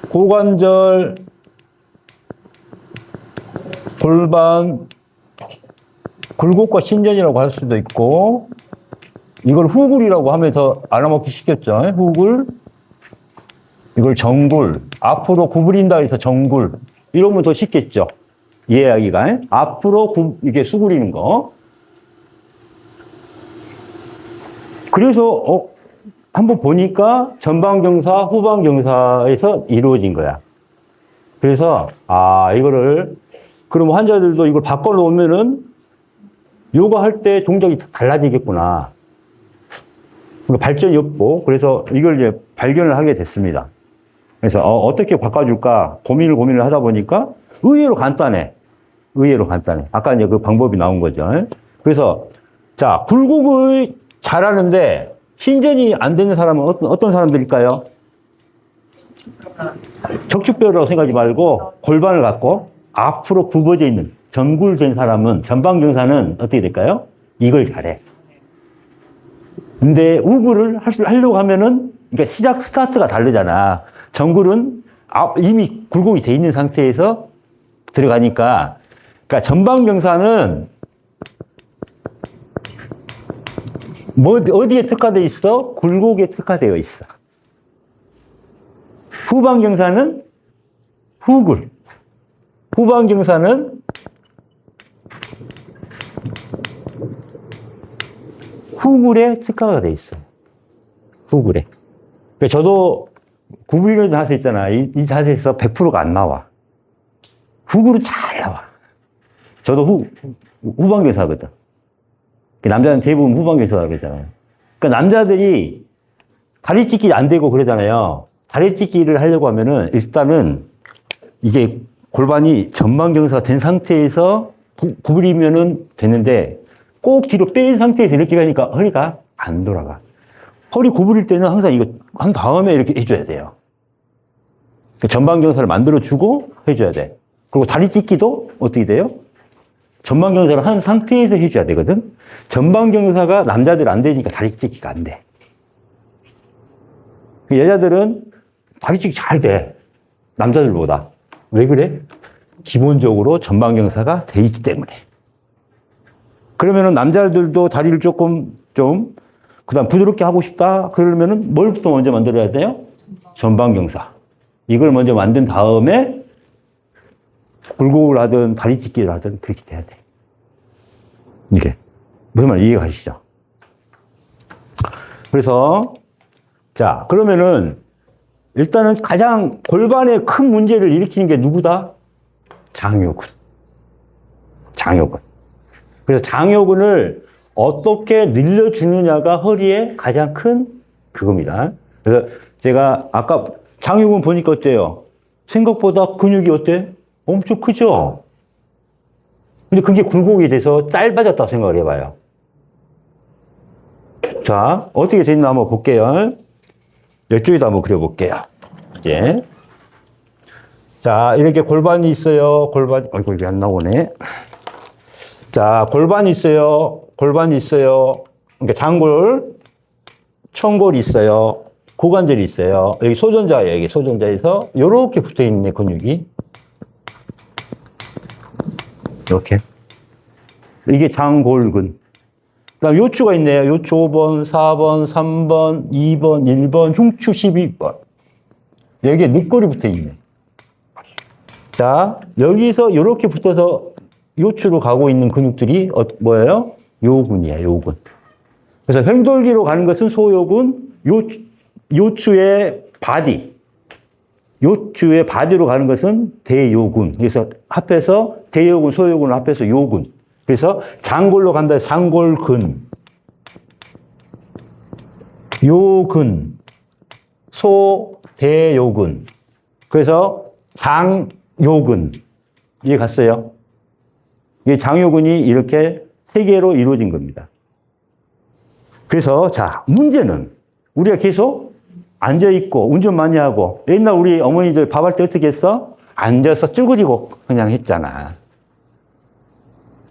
고관절, 골반, 굴곡과 신전이라고 할 수도 있고, 이걸 후굴이라고 하면 더 알아먹기 쉽겠죠. 후굴. 이걸 정굴. 앞으로 구부린다 해서 정굴. 이러면 더 쉽겠죠. 이해하기가. 앞으로 이게 수그리는 거. 그래서, 한번 보니까 전방경사, 후방경사에서 이루어진 거야. 그래서, 이거를, 그럼 환자들도 이걸 바꿔놓으면은, 요가 할 때 동작이 달라지겠구나. 발전이 없고, 그래서 이걸 이제 발견을 하게 됐습니다. 그래서, 어떻게 바꿔줄까 고민을 하다 보니까 의외로 간단해. 의외로 간단해. 아까 이제 그 방법이 나온 거죠. 그래서, 자, 굴곡을 잘하는데, 신전이 안 되는 사람은 어떤 사람들일까요? 척추뼈라고 생각하지 말고, 골반을 갖고, 앞으로 굽어져 있는, 정굴된 사람은, 전방경사는 어떻게 될까요? 이걸 잘해. 근데 우굴을 하려고 하면은, 그러니까 스타트가 다르잖아. 정굴은 이미 굴곡이 돼 있는 상태에서 들어가니까, 그러니까 전방경사는 어디에 특화되어 있어? 굴곡에 특화되어 있어. 후방경사는 후굴. 후방경사는 후굴에 특화가 돼 있어. 후굴에. 그러니까 저도 구부리는 자세 있잖아. 이 자세에서 100%가 안 나와. 후굴은 잘 나와. 저도 후방경사거든. 남자는 대부분 후방경사라고 그러잖아요. 그러니까 남자들이 다리 찢기 안 되고 그러잖아요. 다리 찢기를 하려고 하면은 일단은 이게 골반이 전방경사가 된 상태에서 구부리면은 되는데 꼭 뒤로 뺀 상태에서 이렇게 가니까 허리가 안 돌아가. 허리 구부릴 때는 항상 이거 한 다음에 이렇게 해줘야 돼요. 전방경사를 만들어주고 해줘야 돼. 그리고 다리 찢기도 어떻게 돼요? 전방경사를 한 상태에서 해줘야 되거든. 전방경사가 남자들 안 되니까 다리 찢기가 안 돼. 여자들은 다리 찢기 잘 돼. 남자들보다. 왜 그래? 기본적으로 전방경사가 돼 있기 때문에. 그러면은 남자들도 다리를 그 다음 부드럽게 하고 싶다. 그러면은 뭘부터 먼저 만들어야 돼요? 전방경사. 이걸 먼저 만든 다음에 굴곡을 하든 다리 찢기를 하든 그렇게 돼야 돼. 이게. 무슨 말 이해가 가시죠? 그래서, 자, 그러면은 일단은 가장 골반에 큰 문제를 일으키는 게 누구다? 장요근. 장요근. 그래서 장요근을 어떻게 늘려주느냐가 허리의 가장 큰 그겁니다. 그래서 제가 아까 장요근 보니까 어때요? 생각보다 근육이 어때? 엄청 크죠? 근데 그게 굴곡이 돼서 짧아졌다고 생각을 해봐요. 자, 어떻게 됐나 한번 볼게요. 이쪽에다 한번 그려볼게요. 이제. 자, 이렇게 골반이 있어요. 어이구, 이게 안 나오네. 자, 골반이 있어요. 그러니까 장골, 청골이 있어요. 고관절이 있어요. 여기 소전자예요. 여기 소전자에서 이렇게 붙어 있네, 근육이. 이렇게. 이게 장골근. 그 다음 요추가 있네요. 요추 5번, 4번, 3번, 2번, 1번, 흉추 12번. 여기에 늑골이 붙어 있네. 자, 여기서 이렇게 붙어서 요추로 가고 있는 근육들이 뭐예요? 요근이에요, 요근. 그래서 횡돌기로 가는 것은 소요근, 요추의 바디. 요추의 바디로 가는 것은 대요근. 그래서 합해서 대요근, 소요근을 합해서 요근. 그래서 장골로 간다 해서 장골근. 요근. 대요근. 그래서 장요근. 이해 갔어요? 이 장요근이 이렇게 세 개로 이루어진 겁니다. 그래서 자, 문제는 우리가 계속 앉아있고 운전 많이 하고 옛날 우리 어머니들 밥할 때 어떻게 했어? 앉아서 쭈그리고 그냥 했잖아.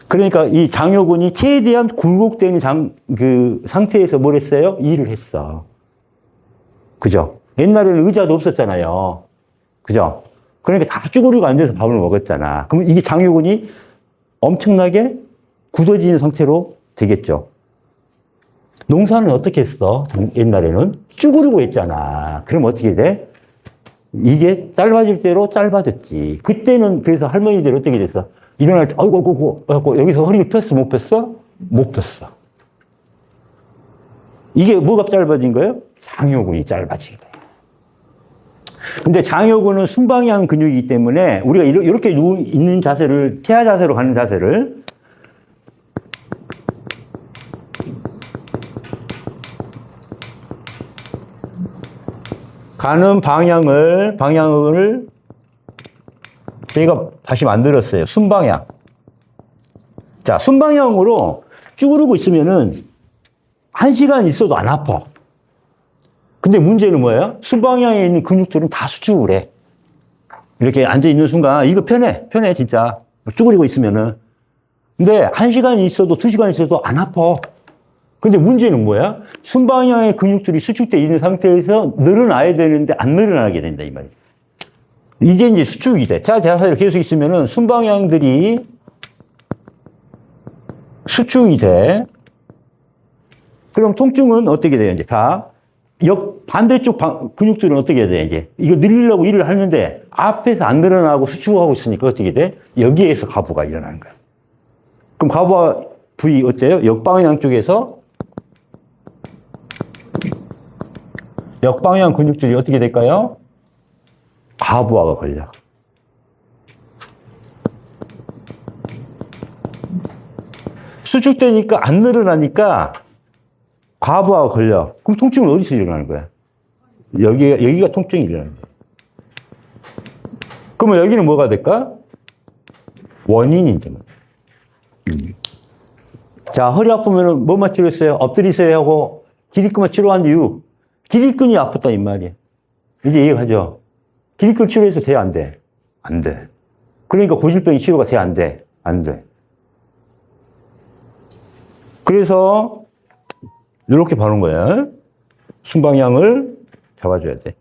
그러니까 이 장요근이 최대한 굴곡된 그 상태에서 뭘 했어요? 일을 했어. 그죠? 옛날에는 의자도 없었잖아요. 그죠? 그러니까 다 쭈그리고 앉아서 밥을 먹었잖아. 그럼 이게 장요근이 엄청나게 굳어지는 상태로 되겠죠. 농사는 어떻게 했어? 옛날에는 쭈그리고 했잖아. 그럼 어떻게 돼? 이게 짧아질 대로 짧아졌지. 그때는 그래서 할머니들 어떻게 됐어? 일어날 때, 아이고, 여기서 허리를 폈어? 못 폈어? 못 폈어. 이게 뭐가 짧아진 거예요? 장요근이 짧아진 거예요. 근데 장요근은 순방향 근육이기 때문에 우리가 이렇게 있는 자세를, 태아 자세로 가는 자세를 가는 방향을 저희가 다시 만들었어요. 순방향. 자, 순방향으로 쭈그르고 있으면은 1시간 있어도 안 아파. 근데 문제는 뭐예요? 순방향에 있는 근육들은 다 수축을 해. 이렇게 앉아있는 순간, 이거 편해, 진짜. 쭈그리고 있으면은. 근데 1시간 있어도 2시간 있어도 안 아파. 근데 문제는 뭐야? 순방향의 근육들이 수축되어 있는 상태에서 늘어나야 되는데 안 늘어나게 된다, 이 말이야. 이제 수축이 돼. 자, 자세로 계속 있으면은 순방향들이 수축이 돼. 그럼 통증은 어떻게 돼요, 이제? 자, 반대쪽 근육들은 어떻게 돼, 이제? 이거 늘리려고 일을 하는데 앞에서 안 늘어나고 수축하고 있으니까 어떻게 돼? 여기에서 가부가 일어나는 거야. 그럼 가부 부위 어때요? 역방향 쪽에서 역방향 근육들이 어떻게 될까요? 가부화가 걸려. 수축되니까 안 늘어나니까 가부화가 걸려. 그럼 통증은 어디서 일어나는 거야? 여기가 통증이 일어나는 거야. 그러면 여기는 뭐가 될까? 원인이죠. 자, 허리 아프면은 뭐만 치료했어요? 엎드리세요 하고 기립근만 치료한 이유. 기립근이 아팠다 이 말이에요. 이제 이해가죠? 기립근 치료해서 돼, 안 돼? 안 돼. 그러니까 고질병이 치료가 돼, 안 돼? 안 돼. 그래서 이렇게 바른 거야. 순방향을 잡아줘야 돼.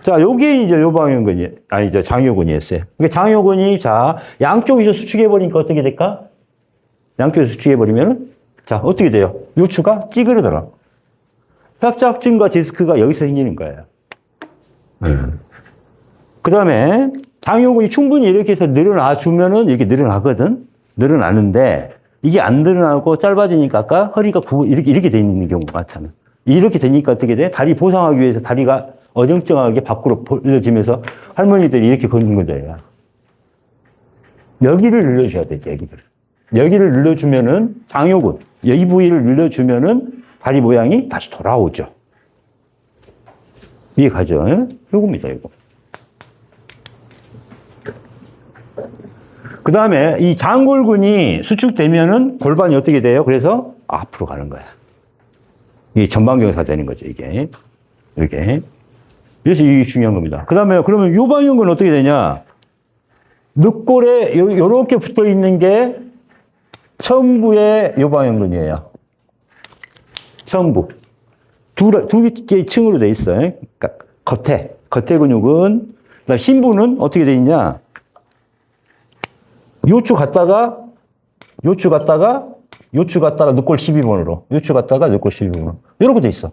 자, 요게 이제 요방향근이, 아니죠, 장요근이었어요. 그러니까 장요근이, 자, 양쪽에서 수축해버리니까 어떻게 될까? 양쪽에서 수축해버리면, 자, 어떻게 돼요? 요추가 찌그러들어. 협착증과 디스크가 여기서 생기는 거예요. 그 다음에 장요근이 충분히 이렇게 해서 늘어나 주면은 이렇게 늘어나거든? 늘어나는데, 이게 안 늘어나고 짧아지니까 아까 허리가 이렇게 돼 있는 경우가 많잖아. 이렇게 되니까 어떻게 돼? 다리 보상하기 위해서 다리가 어정쩡하게 밖으로 벌려지면서 할머니들이 이렇게 걷는 거예요. 여기를 눌러줘야 돼, 여기를. 여기를 눌러주면은 장요근, 이 부위를 눌러주면은 다리 모양이 다시 돌아오죠. 이해가죠? 요겁니다, 이거. 그 다음에 이 장골근이 수축되면은 골반이 어떻게 돼요? 그래서 앞으로 가는 거야. 이게 전방경사 되는 거죠, 이게. 이렇게. 그래서 이게 중요한 겁니다. 그 다음에 그러면 요방형근은 어떻게 되냐? 늑골에 요렇게 붙어 있는 게 천부의 요방형근이에요. 천부. 두 개의 층으로 돼 있어요. 그러니까 겉에 근육은, 그다음 신부는 어떻게 돼 있냐? 요추 갔다가 늑골 12번으로. 요추 갔다가 늑골 12번으로. 이렇게 돼 있어.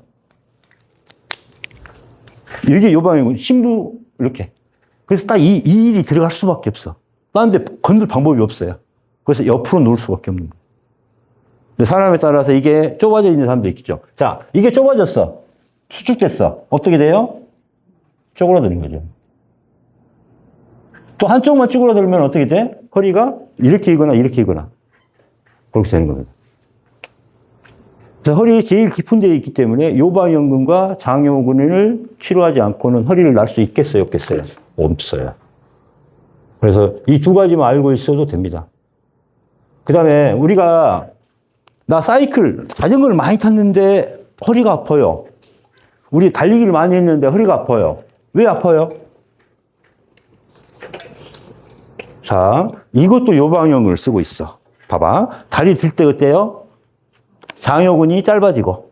이게 요방이고, 신부, 이렇게. 그래서 딱 이 일이 들어갈 수밖에 없어. 다른 데 건들 방법이 없어요. 그래서 옆으로 누울 수밖에 없는 거예요. 근데 사람에 따라서 이게 좁아져 있는 사람도 있겠죠. 자, 이게 좁아졌어. 수축됐어. 어떻게 돼요? 쪼그라드는 거죠. 또 한쪽만 쭈그러들면 어떻게 돼? 허리가 이렇게 이거나 그렇게 되는 겁니다. 그래서 허리 제일 깊은 데에 있기 때문에 요방형근과 장요근을 치료하지 않고는 허리를 날 수 있겠어요, 없겠어요? 없어요. 그래서 이 두 가지만 알고 있어도 됩니다. 그 다음에 우리가 나 자전거를 많이 탔는데 허리가 아파요. 우리 달리기를 많이 했는데 허리가 아파요. 왜 아파요? 자, 이것도 요방형근을 쓰고 있어. 봐봐. 다리 들 때 어때요? 장요근이 짧아지고,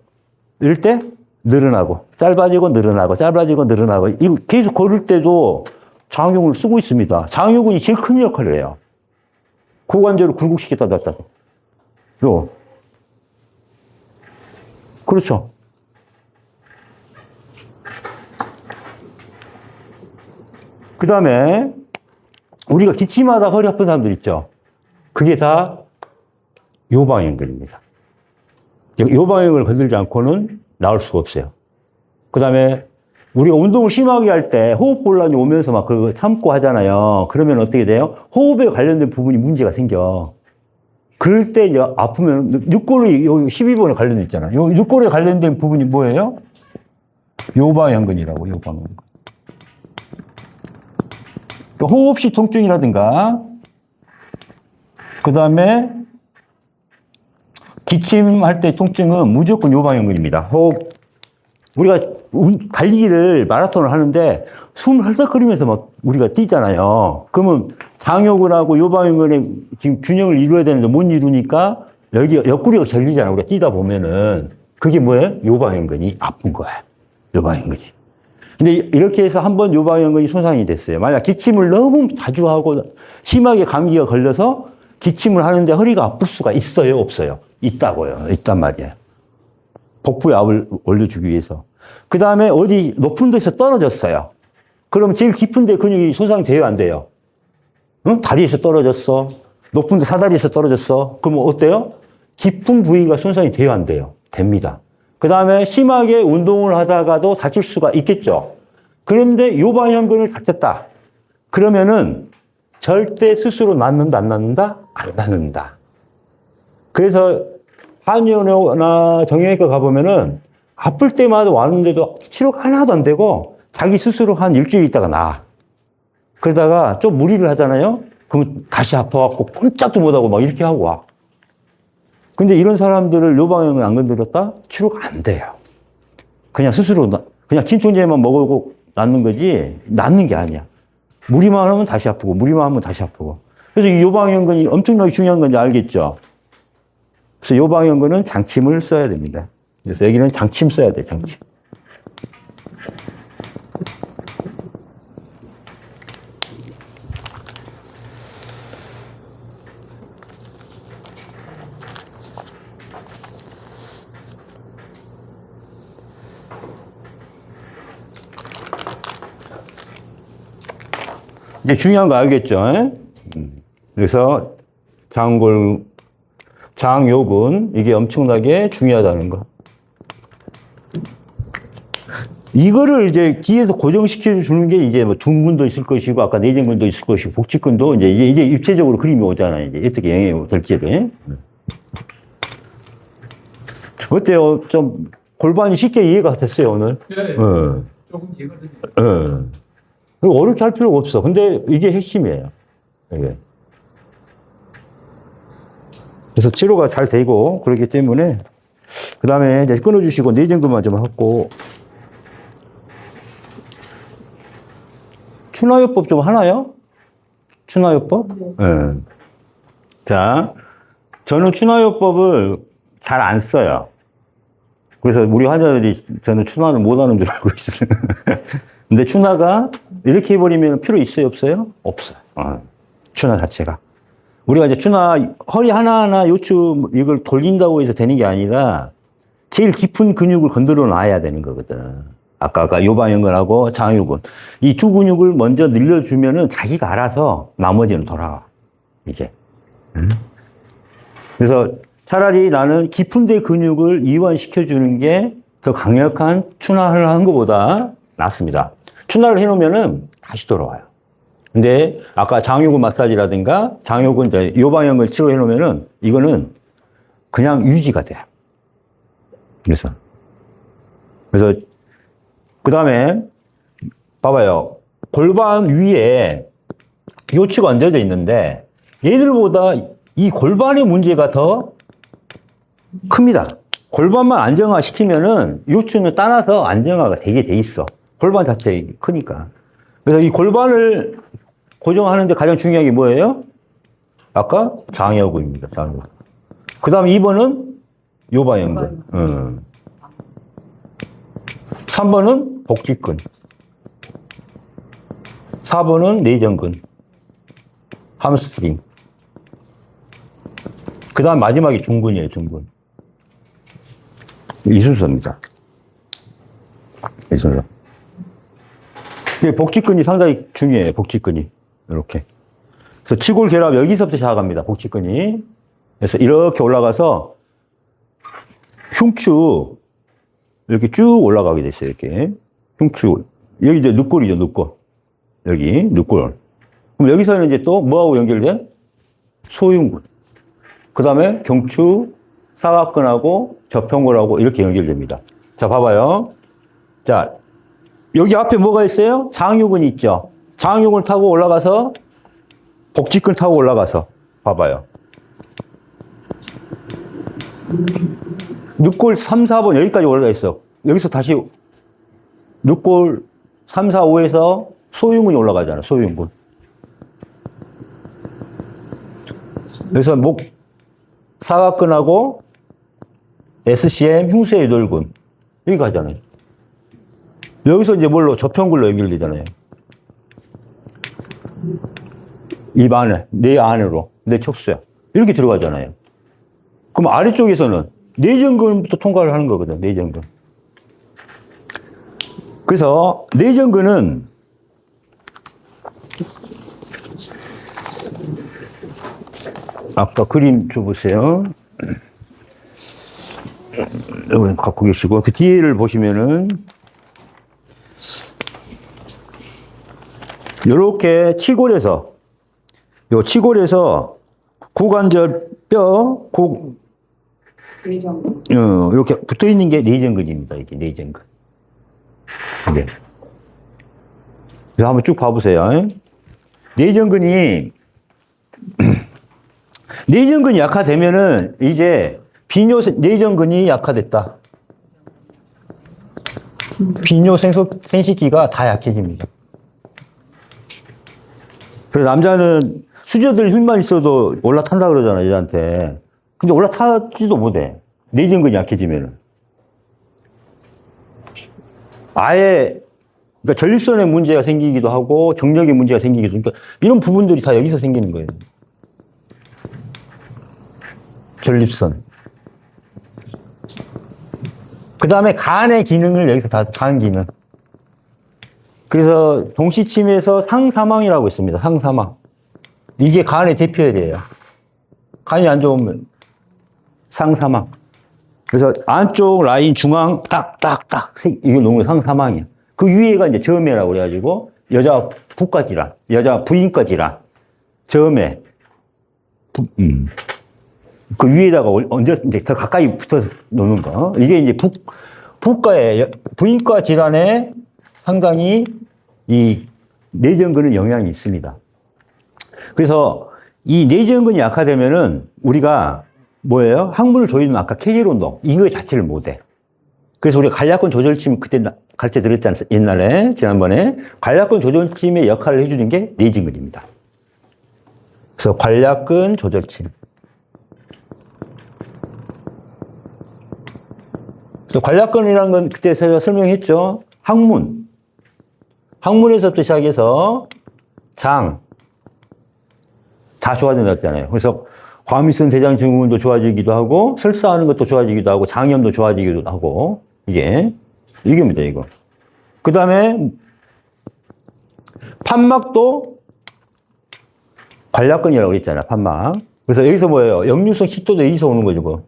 이럴 때 늘어나고, 짧아지고 늘어나고, 짧아지고 늘어나고. 이거 계속 걸을 때도 장요근을 쓰고 있습니다. 장요근이 제일 큰 역할을 해요. 고관절을 굴곡시켰다 놨다. 요. 그렇죠. 그 다음에 우리가 기침하다 허리 아픈 사람들 있죠. 그게 다 요방연근입니다. 요방연근을 건들지 않고는 나을 수가 없어요. 그 다음에 우리가 운동을 심하게 할 때 호흡곤란이 오면서 막 그거 참고 하잖아요. 그러면 어떻게 돼요? 호흡에 관련된 부분이 문제가 생겨. 그럴 때 이제 아프면 늑골이 여기 12번에 관련돼 있잖아요. 요 늑골에 관련된 부분이 뭐예요? 요방연근이라고, 요방연근. 그러니까 호흡시 통증이라든가, 그 다음에 기침할 때 통증은 무조건 요방연근입니다. 호흡. 우리가 달리기를 마라톤을 하는데 숨 헐떡거리면서 막 우리가 뛰잖아요. 그러면 장요근하고 요방연근의 지금 균형을 이루어야 되는데 못 이루니까 여기 옆구리가 결리잖아. 우리가 뛰다 보면은 그게 뭐예요? 요방연근이 아픈 거야. 요방연근이. 근데 이렇게 해서 한번 요방연근이 손상이 됐어요. 만약 기침을 너무 자주 하고 심하게 감기가 걸려서 기침을 하는데 허리가 아플 수가 있어요? 없어요? 있다고요. 있단 말이에요. 복부에 압을 올려주기 위해서. 그 다음에 어디 높은 데서 떨어졌어요. 그럼 제일 깊은 데 근육이 손상이 돼요? 안 돼요? 응? 다리에서 떨어졌어. 높은 데 사다리에서 떨어졌어. 그러면 어때요? 깊은 부위가 손상이 돼요? 안 돼요? 됩니다. 그 다음에 심하게 운동을 하다가도 다칠 수가 있겠죠. 그런데 요방연근을 다쳤다. 그러면은 절대 스스로 낫는다, 안 낫는다? 안 낫는다. 그래서 한의원이나 정형외과 가보면은 아플 때마다 왔는데도 치료가 하나도 안 되고 자기 스스로 한 일주일 있다가 나. 그러다가 좀 무리를 하잖아요? 그러면 다시 아파갖고 꼼짝도 못하고 막 이렇게 하고 와. 근데 이런 사람들을 요방연근 안 건드렸다? 치료가 안 돼요. 그냥 스스로, 그냥 진통제만 먹고 낫는 거지, 낫는 게 아니야. 무리만 하면 다시 아프고, 무리만 하면 다시 아프고. 그래서 이 요방연근이 엄청나게 중요한 건지 알겠죠? 그래서 요방연근은 장침을 써야 됩니다. 그래서 여기는 장침 써야 돼, 장침. 이제 중요한 거 알겠죠? 그래서 장요근, 이게 엄청나게 중요하다는 거. 이거를 이제 뒤에서 고정시켜 주는 게 이제 뭐 둔근도 있을 것이고, 아까 내전근도 있을 것이고, 복직근도 이제 입체적으로 그림이 오잖아요. 이제 어떻게 영향이 될지를. 어때요? 좀 골반이 쉽게 이해가 됐어요, 오늘? 네. 조금 이해가 됩니다. 어렵게 할 필요가 없어. 근데 이게 핵심이에요. 이게. 그래서 치료가 잘 되고, 그렇기 때문에, 그 다음에 이제 끊어주시고, 내전근만 좀 하고, 추나요법 좀 하나요? 추나요법? 네. 자, 저는 추나요법을 잘 안 써요. 그래서 우리 환자들이 저는 추나를 못하는 줄 알고 있어요. 근데 추나가 이렇게 해버리면 필요 있어요? 없어요? 없어요. 추나 자체가. 우리가 이제 추나, 허리 하나하나 요추 이걸 돌린다고 해서 되는 게 아니라 제일 깊은 근육을 건드려 놔야 되는 거거든. 아까 요방연근하고 장요근. 이 두 근육을 먼저 늘려주면은 자기가 알아서 나머지는 돌아와. 이게. 그래서 차라리 나는 깊은 데 근육을 이완시켜주는 게 더 강력한 추나를 하는 것보다 낫습니다. 추나를 해놓으면은 다시 돌아와요. 근데 아까 장요근 마사지라든가 장요근, 요방연근 치료해놓으면은 이거는 그냥 유지가 돼요. 그래서 그 다음에 봐봐요. 골반 위에 요추가 얹어져 있는데 얘들보다 이 골반의 문제가 더 큽니다. 골반만 안정화시키면은 요추는 따라서 안정화가 되게 돼 있어. 골반 자체 크니까. 그래서 이 골반을 고정하는데 가장 중요한 게 뭐예요? 아까 장요근입니다. 장요근. 그 다음에 2번은 요방연근. 3번은 복직근. 4번은 내전근. 함스트링. 그 다음 마지막이 중근이에요, 중근. 이 순서입니다. 이 순서. 복직근이 상당히 중요해요, 복직근이. 이렇게. 그래서 치골 결합 여기서부터 시작합니다, 복직근이. 그래서 이렇게 올라가서 흉추, 이렇게 쭉 올라가게 됐어요, 이렇게. 흉추. 여기 이제 늑골이죠, 늑골. 여기, 늑골. 그럼 여기서는 이제 또 뭐하고 연결돼? 소흉근. 그 다음에 경추, 사각근하고 저평골하고 이렇게 연결됩니다. 자, 봐봐요. 자, 여기 앞에 뭐가 있어요? 장유근이 있죠. 장유근을 타고 올라가서 복직근 타고 올라가서 봐봐요. 늑골 3, 4번 여기까지 올라가 있어. 여기서 다시 늑골 3, 4, 5에서 소흉근이 올라가잖아. 소흉근. 그래서 목 사각근하고 SCM 흉쇄유돌근 여기 가잖아요. 여기서 이제 뭘로 저평골로 연결되잖아요. 입 안에, 내 안으로, 내 척수야. 이렇게 들어가잖아요. 그럼 아래쪽에서는 내전근부터 통과를 하는 거거든, 내전근. 그래서 내전근은 아까 그림 줘보세요. 여기 갖고 계시고, 그 뒤에를 보시면은, 요렇게 치골에서, 요 치골에서 고관절 뼈, 이렇게 붙어 있는 게 내전근입니다. 이게 내전근. 네. 그래서 한번 쭉 봐보세요. 내전근이, 내전근이 약화되면은 이제 비뇨 내전근이 약화됐다. 비뇨 생식기가 다 약해집니다. 그래서 남자는 수저들 힘만 있어도 올라탄다 그러잖아, 여자한테. 근데 올라타지도 못해. 내전근이 약해지면은. 아예, 그러니까 전립선에 문제가 생기기도 하고, 정력에 문제가 생기기도 하고, 그러니까 이런 부분들이 다 여기서 생기는 거예요. 전립선. 그 다음에 간의 기능을 여기서 다, 간 기능. 그래서 동시침에서 상사망이라고 있습니다. 상사망. 이게 간의 대표예요. 간이 안 좋으면 상사망. 그래서 안쪽 라인 중앙 딱딱딱 이거 놓은 상사망이야. 그 위에가 이제 저매라고 그래가지고 여자 부과 질환, 여자 부인과 질환, 저매. 그 위에다가 얹어 이제 더 가까이 붙어서 놓는 거. 이게 이제 부과의 부인과 질환에 상당히 이 내전근은 영향이 있습니다. 그래서 이 내전근이 약화되면은 우리가 뭐예요? 항문을 조이는 아까 케겔 운동 이거 자체를 못해. 그래서 우리가 관략근 조절침 그때 가르쳐 드렸잖아요. 옛날에 지난번에 관략근 조절침의 역할을 해주는 게 내전근입니다. 그래서 관략근 조절침. 그래서 관략근이라는 건 그때 제가 설명했죠. 항문. 항문에서부터 시작해서 장. 다 좋아진다잖아요. 그래서 과민성 대장 증후군도 좋아지기도 하고, 설사하는 것도 좋아지기도 하고, 장염도 좋아지기도 하고, 이게입니다, 이거. 그 다음에, 판막도 관략근이라고 그랬잖아요, 판막. 그래서 여기서 뭐예요? 역류성 식도도 여기서 오는 거죠, 뭐.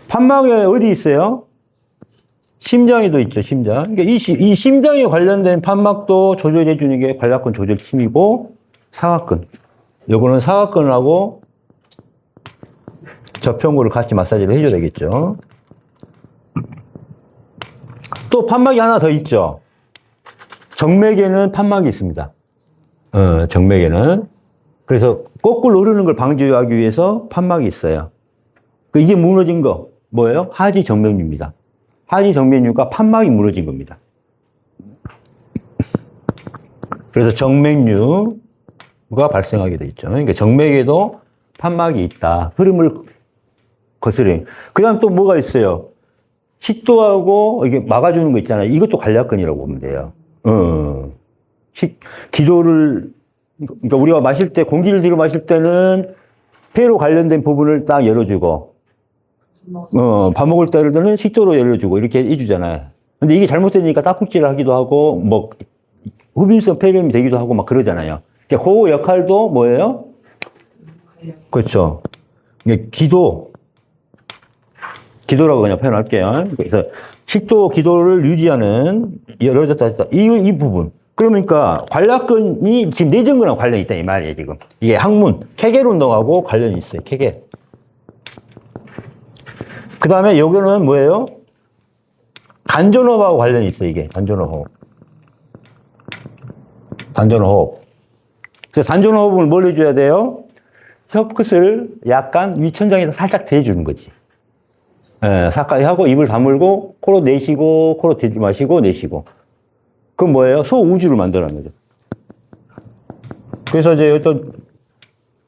판막에 어디 있어요? 심장에도 있죠, 심장. 그러니까 이 심장에 관련된 판막도 조절해 주는 게 관략근 조절침이고, 사각근. 요거는 사각근하고 저평골을 같이 마사지를 해줘야 되겠죠. 또 판막이 하나 더 있죠. 정맥에는 판막이 있습니다. 정맥에는. 그래서 거꾸로 흐르는 걸 방지하기 위해서 판막이 있어요. 이게 무너진 거, 뭐예요? 하지 정맥류입니다. 하지 정맥류가 판막이 무너진 겁니다. 그래서 정맥류가 발생하게 돼 있죠. 그러니까 정맥에도 판막이 있다. 흐름을 거스르는. 그 다음 또 뭐가 있어요? 식도하고 이게 막아주는 거 있잖아요. 이것도 관략근이라고 보면 돼요. 기도를 그러니까 우리가 마실 때, 공기를 들여 마실 때는 폐로 관련된 부분을 딱 열어주고, 밥 먹을 때는 식도로 열어주고, 이렇게 해주잖아요. 근데 이게 잘못되니까 딱꼭질을 하기도 하고, 뭐, 흡인성 폐렴이 되기도 하고 막 그러잖아요. 그러니까 그 역할도 뭐예요? 그렇죠. 기도라고 그냥 표현할게요. 그래서 식도 기도를 유지하는 열어졌다 했다. 이 부분. 그러니까 관략근이 지금 내전근하고 관련이 있다 이 말이에요, 지금. 이게 항문, 케겔 운동하고 관련이 있어요, 케겔. 그 다음에 여기는 뭐예요? 단전호흡하고 관련이 있어요, 이게. 단전호흡. 단전호흡. 그래서 단전호흡을 뭘 해줘야 돼요? 혀끝을 약간 위천장에서 살짝 대주는 거지. 예, 가까이 하고 입을 다물고 코로 내쉬고 코로 들이마시고 내쉬고. 그건 뭐예요? 소우주를 만들어낸 거죠. 그래서 이제 어떤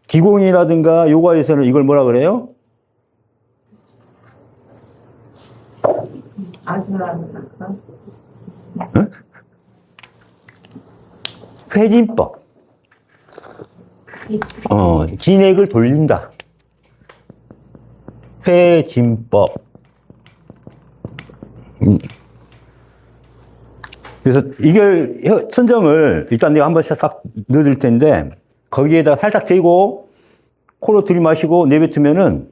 기공이라든가 요가에서는 이걸 뭐라 그래요? 회진법. 진액을 돌린다. 회진법. 그래서 이걸 선정을 일단 내가 한번 싹 넣어줄 텐데 거기에다가 살짝 대고 코로 들이마시고 내뱉으면은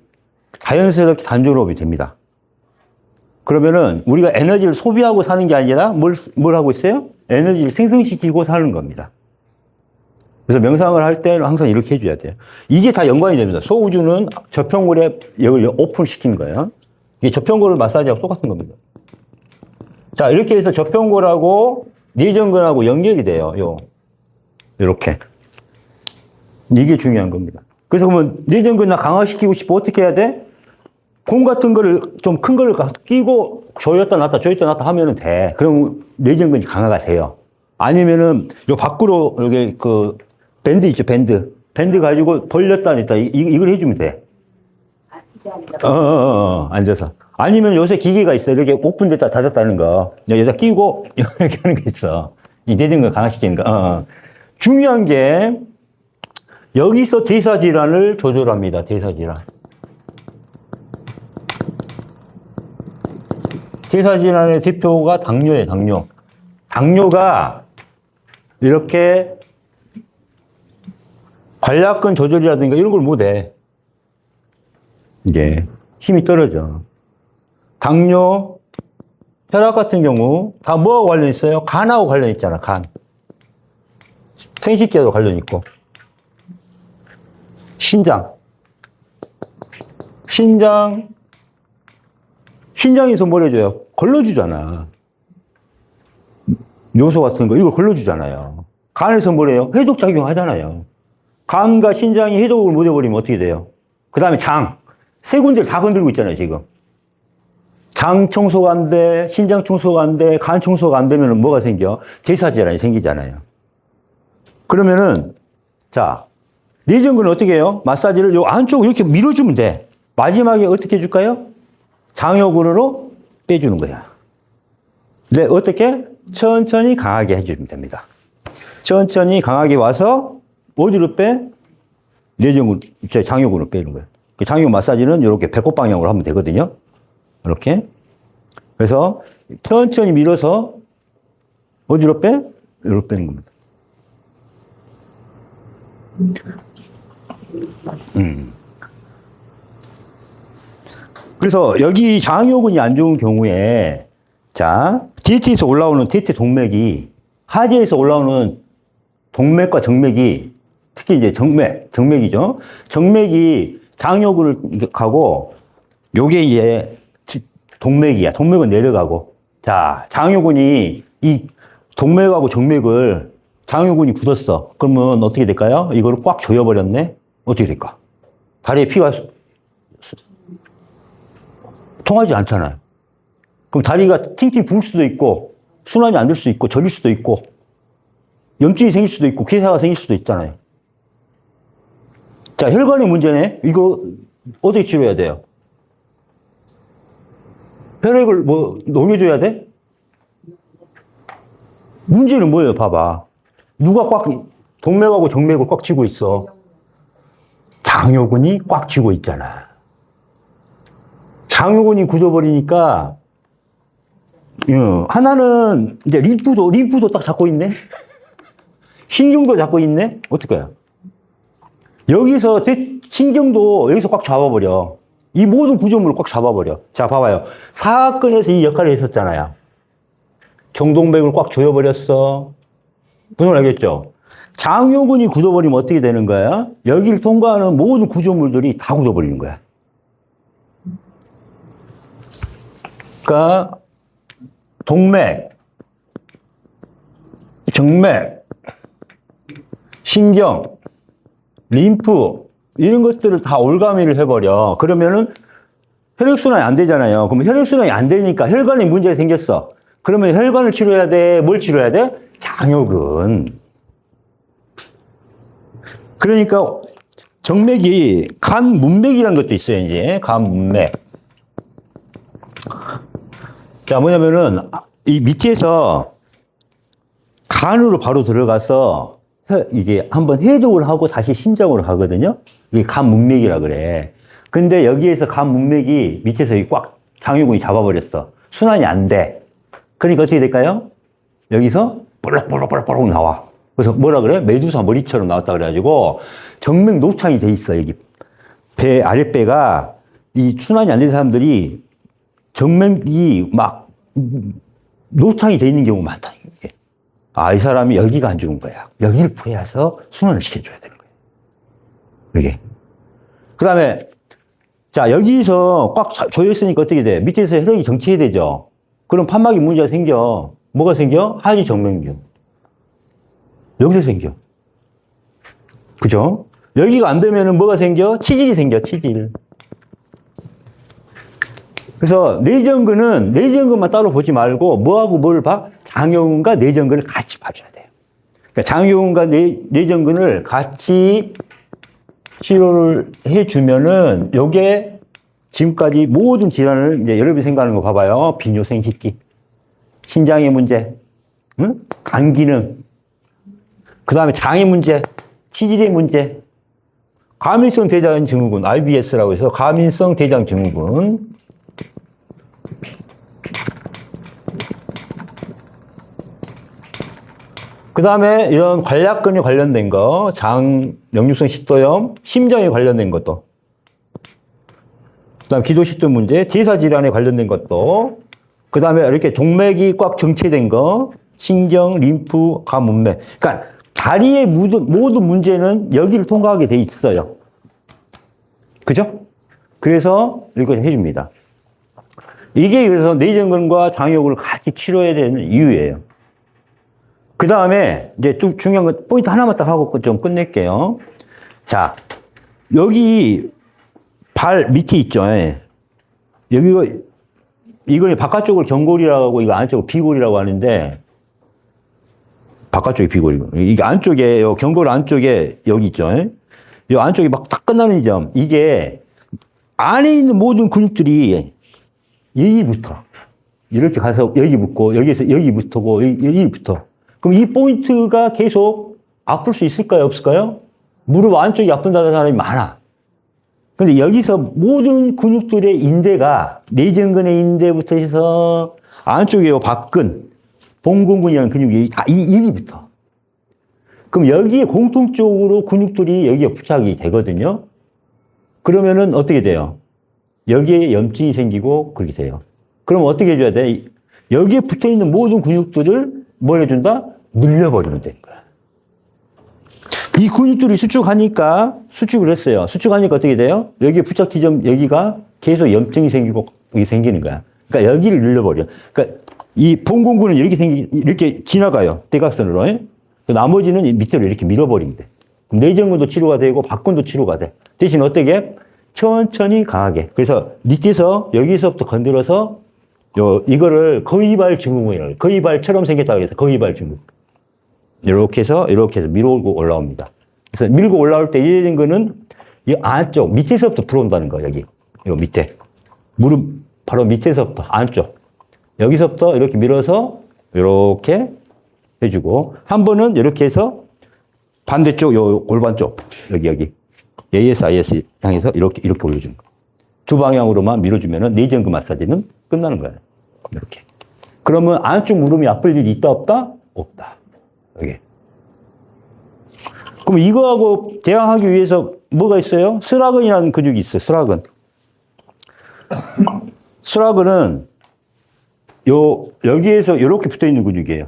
자연스럽게 단전호흡이 됩니다. 그러면은 우리가 에너지를 소비하고 사는 게 아니라 뭘 하고 있어요? 에너지를 생성시키고 사는 겁니다. 그래서 명상을 할 때는 항상 이렇게 해줘야 돼요. 이게 다 연관이 됩니다. 소우주는 저평골에 여기를 오픈시키는 거예요. 이게 저평골 마사지하고 똑같은 겁니다. 자, 이렇게 해서 저평골하고 내전근하고 연결이 돼요. 이렇게. 이게 중요한 겁니다. 그래서 그러면 내전근을 강화시키고 싶어 어떻게 해야 돼? 공 같은 거를 좀 큰 거를 끼고 조였다 놨다 하면은 돼. 그럼 내전근이 강화가 돼요. 아니면은 요 밖으로 여기 그 밴드 있죠, 밴드. 밴드 가지고 벌렸다 냈다 이걸 해주면 돼. 앉아서. 아니면 요새 기계가 있어. 이렇게 오픈됐다 닫았다는 거. 여기다 끼고 이렇게 하는 게 있어. 이 내전근 강화시키는 거. 중요한 게 여기서 대사질환을 조절합니다. 대사질환. 대사질환의 대표가 당뇨예요, 당뇨. 당뇨가 이렇게 관략근 조절이라든가 이런 걸 못해. 이게 힘이 떨어져. 당뇨, 혈압 같은 경우 다 뭐하고 관련 있어요? 간하고 관련 있잖아, 간. 생식기하고 관련 있고. 신장에서 뭘 해줘요? 걸러주잖아. 요소 같은 거, 이걸 걸러주잖아요. 간에서 뭘 해요? 해독작용 하잖아요. 간과 신장이 해독을 못 해버리면 어떻게 돼요? 그 다음에 장. 세 군데를 다 건들고 있잖아요, 지금. 장 청소가 안 돼, 신장 청소가 안 돼, 간 청소가 안 되면 뭐가 생겨? 대사질환이 생기잖아요. 그러면은, 자, 내전근은 어떻게 해요? 마사지를 요 안쪽으로 이렇게 밀어주면 돼. 마지막에 어떻게 해줄까요? 장요근으로 빼주는 거야. 네, 어떻게? 천천히 강하게 해주면 됩니다. 천천히 강하게 와서 어디로 빼? 내전근, 장요근으로 빼는 거예요. 장요 마사지는 이렇게 배꼽 방향으로 하면 되거든요. 이렇게. 그래서 천천히 밀어서 어디로 빼? 이리로 빼는 겁니다. 그래서 여기 장요근이 안 좋은 경우에 자, 디에트에서 올라오는 디에트 동맥이 하지에서 올라오는 동맥과 정맥이 특히 이제 정맥이죠. 정맥이 장요근을 가고 요게 이제 동맥이야. 동맥은 내려가고. 자, 장요근이 이 동맥하고 정맥을 장요근이 굳었어. 그러면 어떻게 될까요? 이거를 꽉 조여버렸네? 어떻게 될까? 다리에 피가 통하지 않잖아요. 그럼 다리가 팅팅 부을 수도 있고, 순환이 안 될 수도 있고, 저릴 수도 있고, 염증이 생길 수도 있고, 괴사가 생길 수도 있잖아요. 자, 혈관의 문제네? 이거 어떻게 치료해야 돼요? 혈액을 녹여줘야 돼? 문제는 뭐예요? 봐봐. 누가 꽉 동맥하고 정맥을 꽉 쥐고 있어. 장요근이 꽉 쥐고 있잖아. 장요근이 굳어버리니까, 하나는 이제 림프도 딱 잡고 있네? 신경도 잡고 있네? 어떡해요? 여기서 신경도 여기서 꽉 잡아버려. 이 모든 구조물을 꽉 잡아버려. 자, 봐봐요. 사근에서 이 역할을 했었잖아요. 경동맥을 꽉 조여버렸어. 무슨 말 알겠죠? 장요근이 굳어버리면 어떻게 되는 거야? 여기를 통과하는 모든 구조물들이 다 굳어버리는 거야. 그러니까 동맥, 정맥, 신경, 림프 이런 것들을 다 올가미를 해버려. 그러면은 혈액순환이 안 되잖아요. 그럼 혈액순환이 안 되니까 혈관에 문제가 생겼어. 그러면 혈관을 치료해야 돼? 뭘 치료해야 돼? 장요근. 그러니까 정맥이 간 문맥이라는 것도 있어요. 이제 간 문맥. 자, 뭐냐면은 이 밑에서 간으로 바로 들어가서 이게 한번 해독을 하고 다시 심장으로 가거든요. 이게 간 문맥이라 그래. 근데 여기에서 간 문맥이 밑에서 꽉 장요근이 잡아버렸어. 순환이 안 돼. 그러니까 어떻게 될까요? 여기서 볼록볼록볼록 나와. 그래서 뭐라 그래? 메두사 머리처럼 나왔다 그래가지고 정맥 노창이 돼 있어. 여기 배 아랫배가 이 순환이 안 된 사람들이 정맥이 막 노창이 돼 있는 경우가 많다. 아, 이 사람이 여기가 안 좋은 거야. 여기를 풀어서 순환을 시켜줘야 되는 거야. 이게. 그 다음에, 자, 여기서 꽉 조여있으니까 어떻게 돼? 밑에서 혈액이 정체해야 되죠? 그럼 판막이 문제가 생겨. 뭐가 생겨? 하지 정맥류. 여기서 생겨. 그죠? 여기가 안 되면은 뭐가 생겨? 치질이 생겨, 치질. 그래서 내전근만 따로 보지 말고 뭐하고 뭘 봐? 장요근과 내전근을 같이 봐줘야 돼요. 그러니까 장요근과 내전근을 같이 치료를 해주면은 요게 지금까지 모든 질환을 이제 여러분이 생각하는 거 봐봐요. 빈뇨생식기, 신장의 문제, 응? 간 기능, 그 다음에 장의 문제, 치질의 문제, 과민성 대장 증후군, IBS라고 해서 과민성 대장 증후군. 그 다음에 이런 관략근에 관련된 거, 역류성 식도염, 심장에 관련된 것도. 그 다음 기도식도 문제, 제사질환에 관련된 것도. 그 다음에 이렇게 동맥이 꽉 정체된 거, 신경, 림프, 간, 문맥. 그러니까 다리의 모든 문제는 여기를 통과하게 돼 있어요. 그죠? 그래서 이걸 해줍니다. 이게 그래서 내전근과 장요근을 같이 치료해야 되는 이유예요. 그 다음에 이제 또 중요한 거 포인트 하나만 딱 하고 좀 끝낼게요. 자, 여기 발 밑에 있죠. 여기가 이걸 바깥쪽을 경골이라고 하고 이거 안쪽을 비골이라고 하는데 바깥쪽이 비골이고 이게 안쪽에 요 경골 안쪽에 여기 있죠. 이 안쪽이 막 탁 끝나는 점 이게 안에 있는 모든 근육들이 여기부터 이렇게 가서 여기 붙고 여기에서 여기 붙고 여기 붙어. 그럼 이 포인트가 계속 아플 수 있을까요? 없을까요? 무릎 안쪽이 아픈다는 사람이 많아. 근데 여기서 모든 근육들의 인대가 내전근의 인대부터 해서 안쪽에 요 박근, 봉공근이라는 근육이 다 여기 붙어. 그럼 여기에 공통적으로 근육들이 여기에 부착이 되거든요. 그러면은 어떻게 돼요? 여기에 염증이 생기고 그렇게 돼요. 그럼 어떻게 해줘야 돼? 여기에 붙어 있는 모든 근육들을 뭘 해준다? 늘려버리면 되는 거야. 이 근육들이 수축을 했어요. 수축하니까 어떻게 돼요? 여기에 부착 지점, 여기가 계속 염증이 생기고, 이게 생기는 거야. 그러니까 여기를 늘려버려. 그러니까 이 봉공근은 이렇게 지나가요. 대각선으로. 나머지는 밑으로 이렇게 밀어버리면 돼. 그럼 내전근도 치료가 되고, 박근도 치료가 돼. 대신 어떻게? 천천히 강하게. 그래서 밑에서, 여기서부터 건드려서, 이거를 거위발 증후군이라고 해요. 거위발처럼 생겼다 그래서 거위발 증후군. 이렇게 해서 밀고 올라옵니다. 그래서 밀고 올라올 때 이래진 거는 이 안쪽, 밑에서부터 불어온다는 거예요, 여기. 요 밑에. 무릎 바로 밑에서부터 안쪽. 여기서부터 이렇게 밀어서 이렇게 해주고, 한 번은 이렇게 해서 반대쪽 요 골반 쪽 여기 AS 향해서 이렇게 올려주는 거. 두 방향으로만 밀어주면은 내전근 마사지는 끝나는 거예요. 이렇게. 그러면 안쪽 무릎이 아플 일이 있다 없다? 없다. 여기. 그럼 이거하고 대항하기 위해서 뭐가 있어요? 스라근이라는 근육이 있어요. 스라근. 스라근은 여기에서 이렇게 붙어 있는 근육이에요.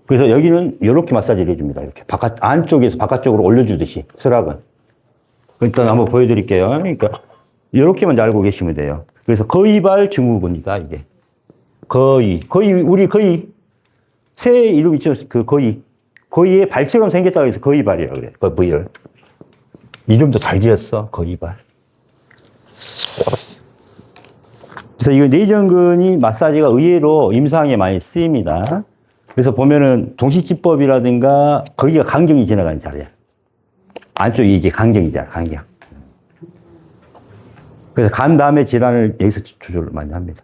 그래서 여기는 이렇게 마사지를 해줍니다. 이렇게 안쪽에서 바깥쪽으로 올려주듯이 스라근. 일단 한번 보여드릴게요. 그러니까 이렇게만 알고 계시면 돼요. 그래서 거의발 증후군이다 이게. 우리 새 이름 있죠? 그 거의의 발처럼 생겼다고 해서 거의발이라고 그래. 그 부위를. 이름도 잘 지었어. 거의발. 그래서 이거 내전근이 마사지가 의외로 임상에 많이 쓰입니다. 그래서 보면은 동시치법이라든가 거기가 강경이 지나가는 자리야. 안쪽이 이제 강경이잖아, 강경. 그래서 간 다음에 질환을 여기서 조절을 많이 합니다.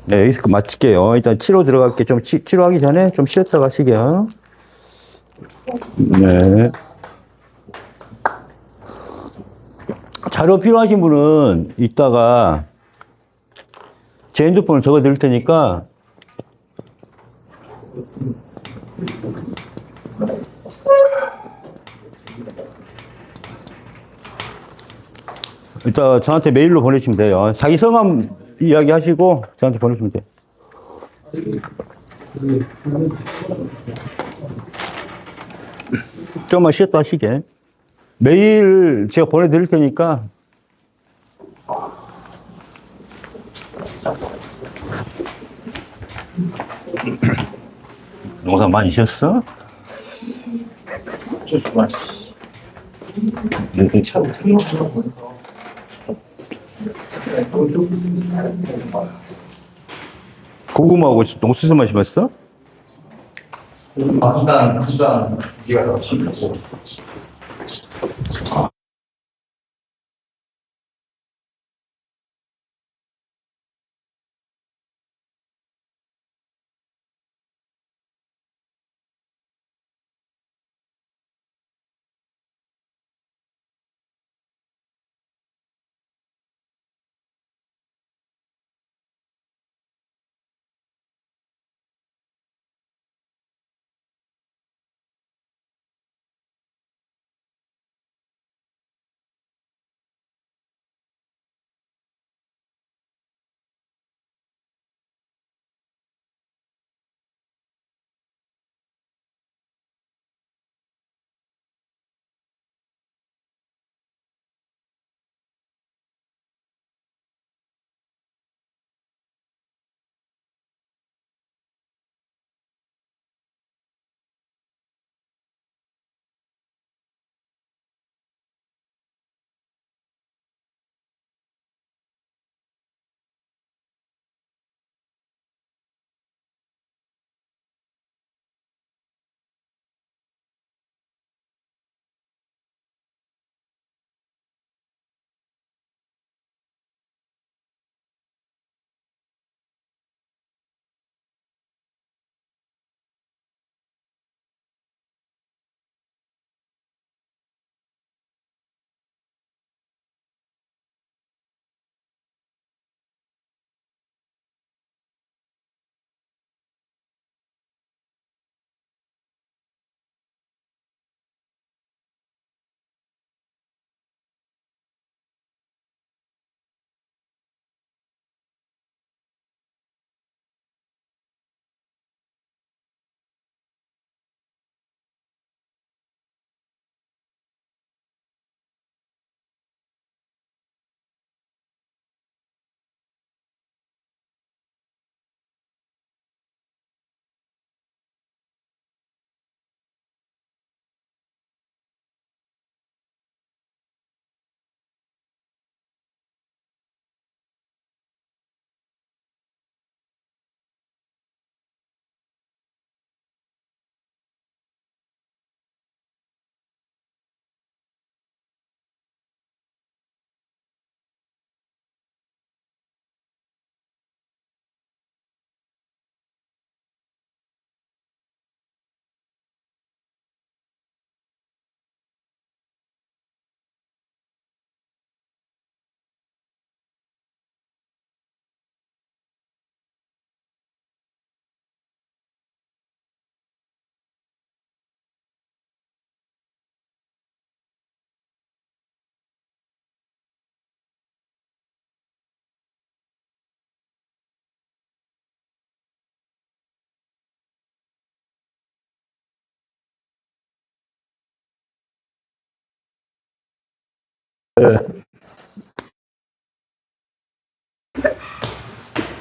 네, 여기서 마칠게요. 일단 치료 들어갈게. 좀 치료하기 전에 좀 쉬었다 가시게요. 네. 자료 필요하신 분은 이따가 제 핸드폰을 적어 드릴 테니까 이따 저한테 메일로 보내시면 돼요. 자기 성함 이야기 하시고 저한테 보내시면 돼요. 좀만 쉬었다 하시게. 메일 제가 보내드릴 테니까 농사 많이 쉬었어? 어쩔 수가 내 차로 틀어주라고 해서 고구마하고 농수수만 심었어? 한단 두 개가 더 심고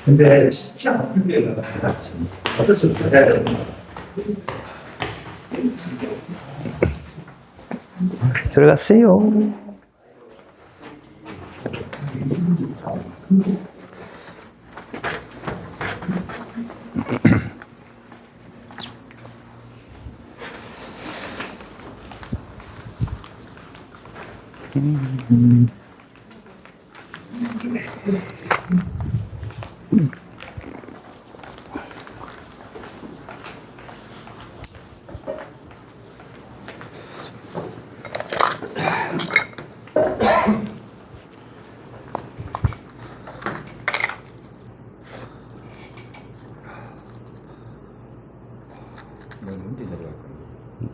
근데 진짜 아픈 데가 어쩔 수 없이 해야 되는 들어갔어요.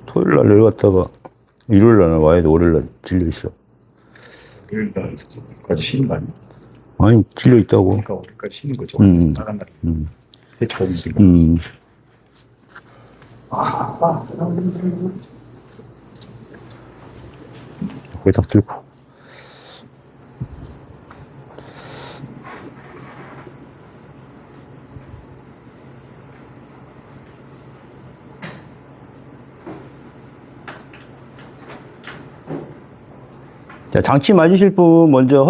토요일 날 내려갔다가 일요일 날 와야 돼. 월요일 날 질려 있어. 일단까지 쉬는 거 아니야? 아니, 질려 있다고. 그러니까 우리까지 쉬는 거죠. 음. 나간다. 음. 대처가 있으니까. 거기 딱 들고. 자, 장치 맞으실 분 먼저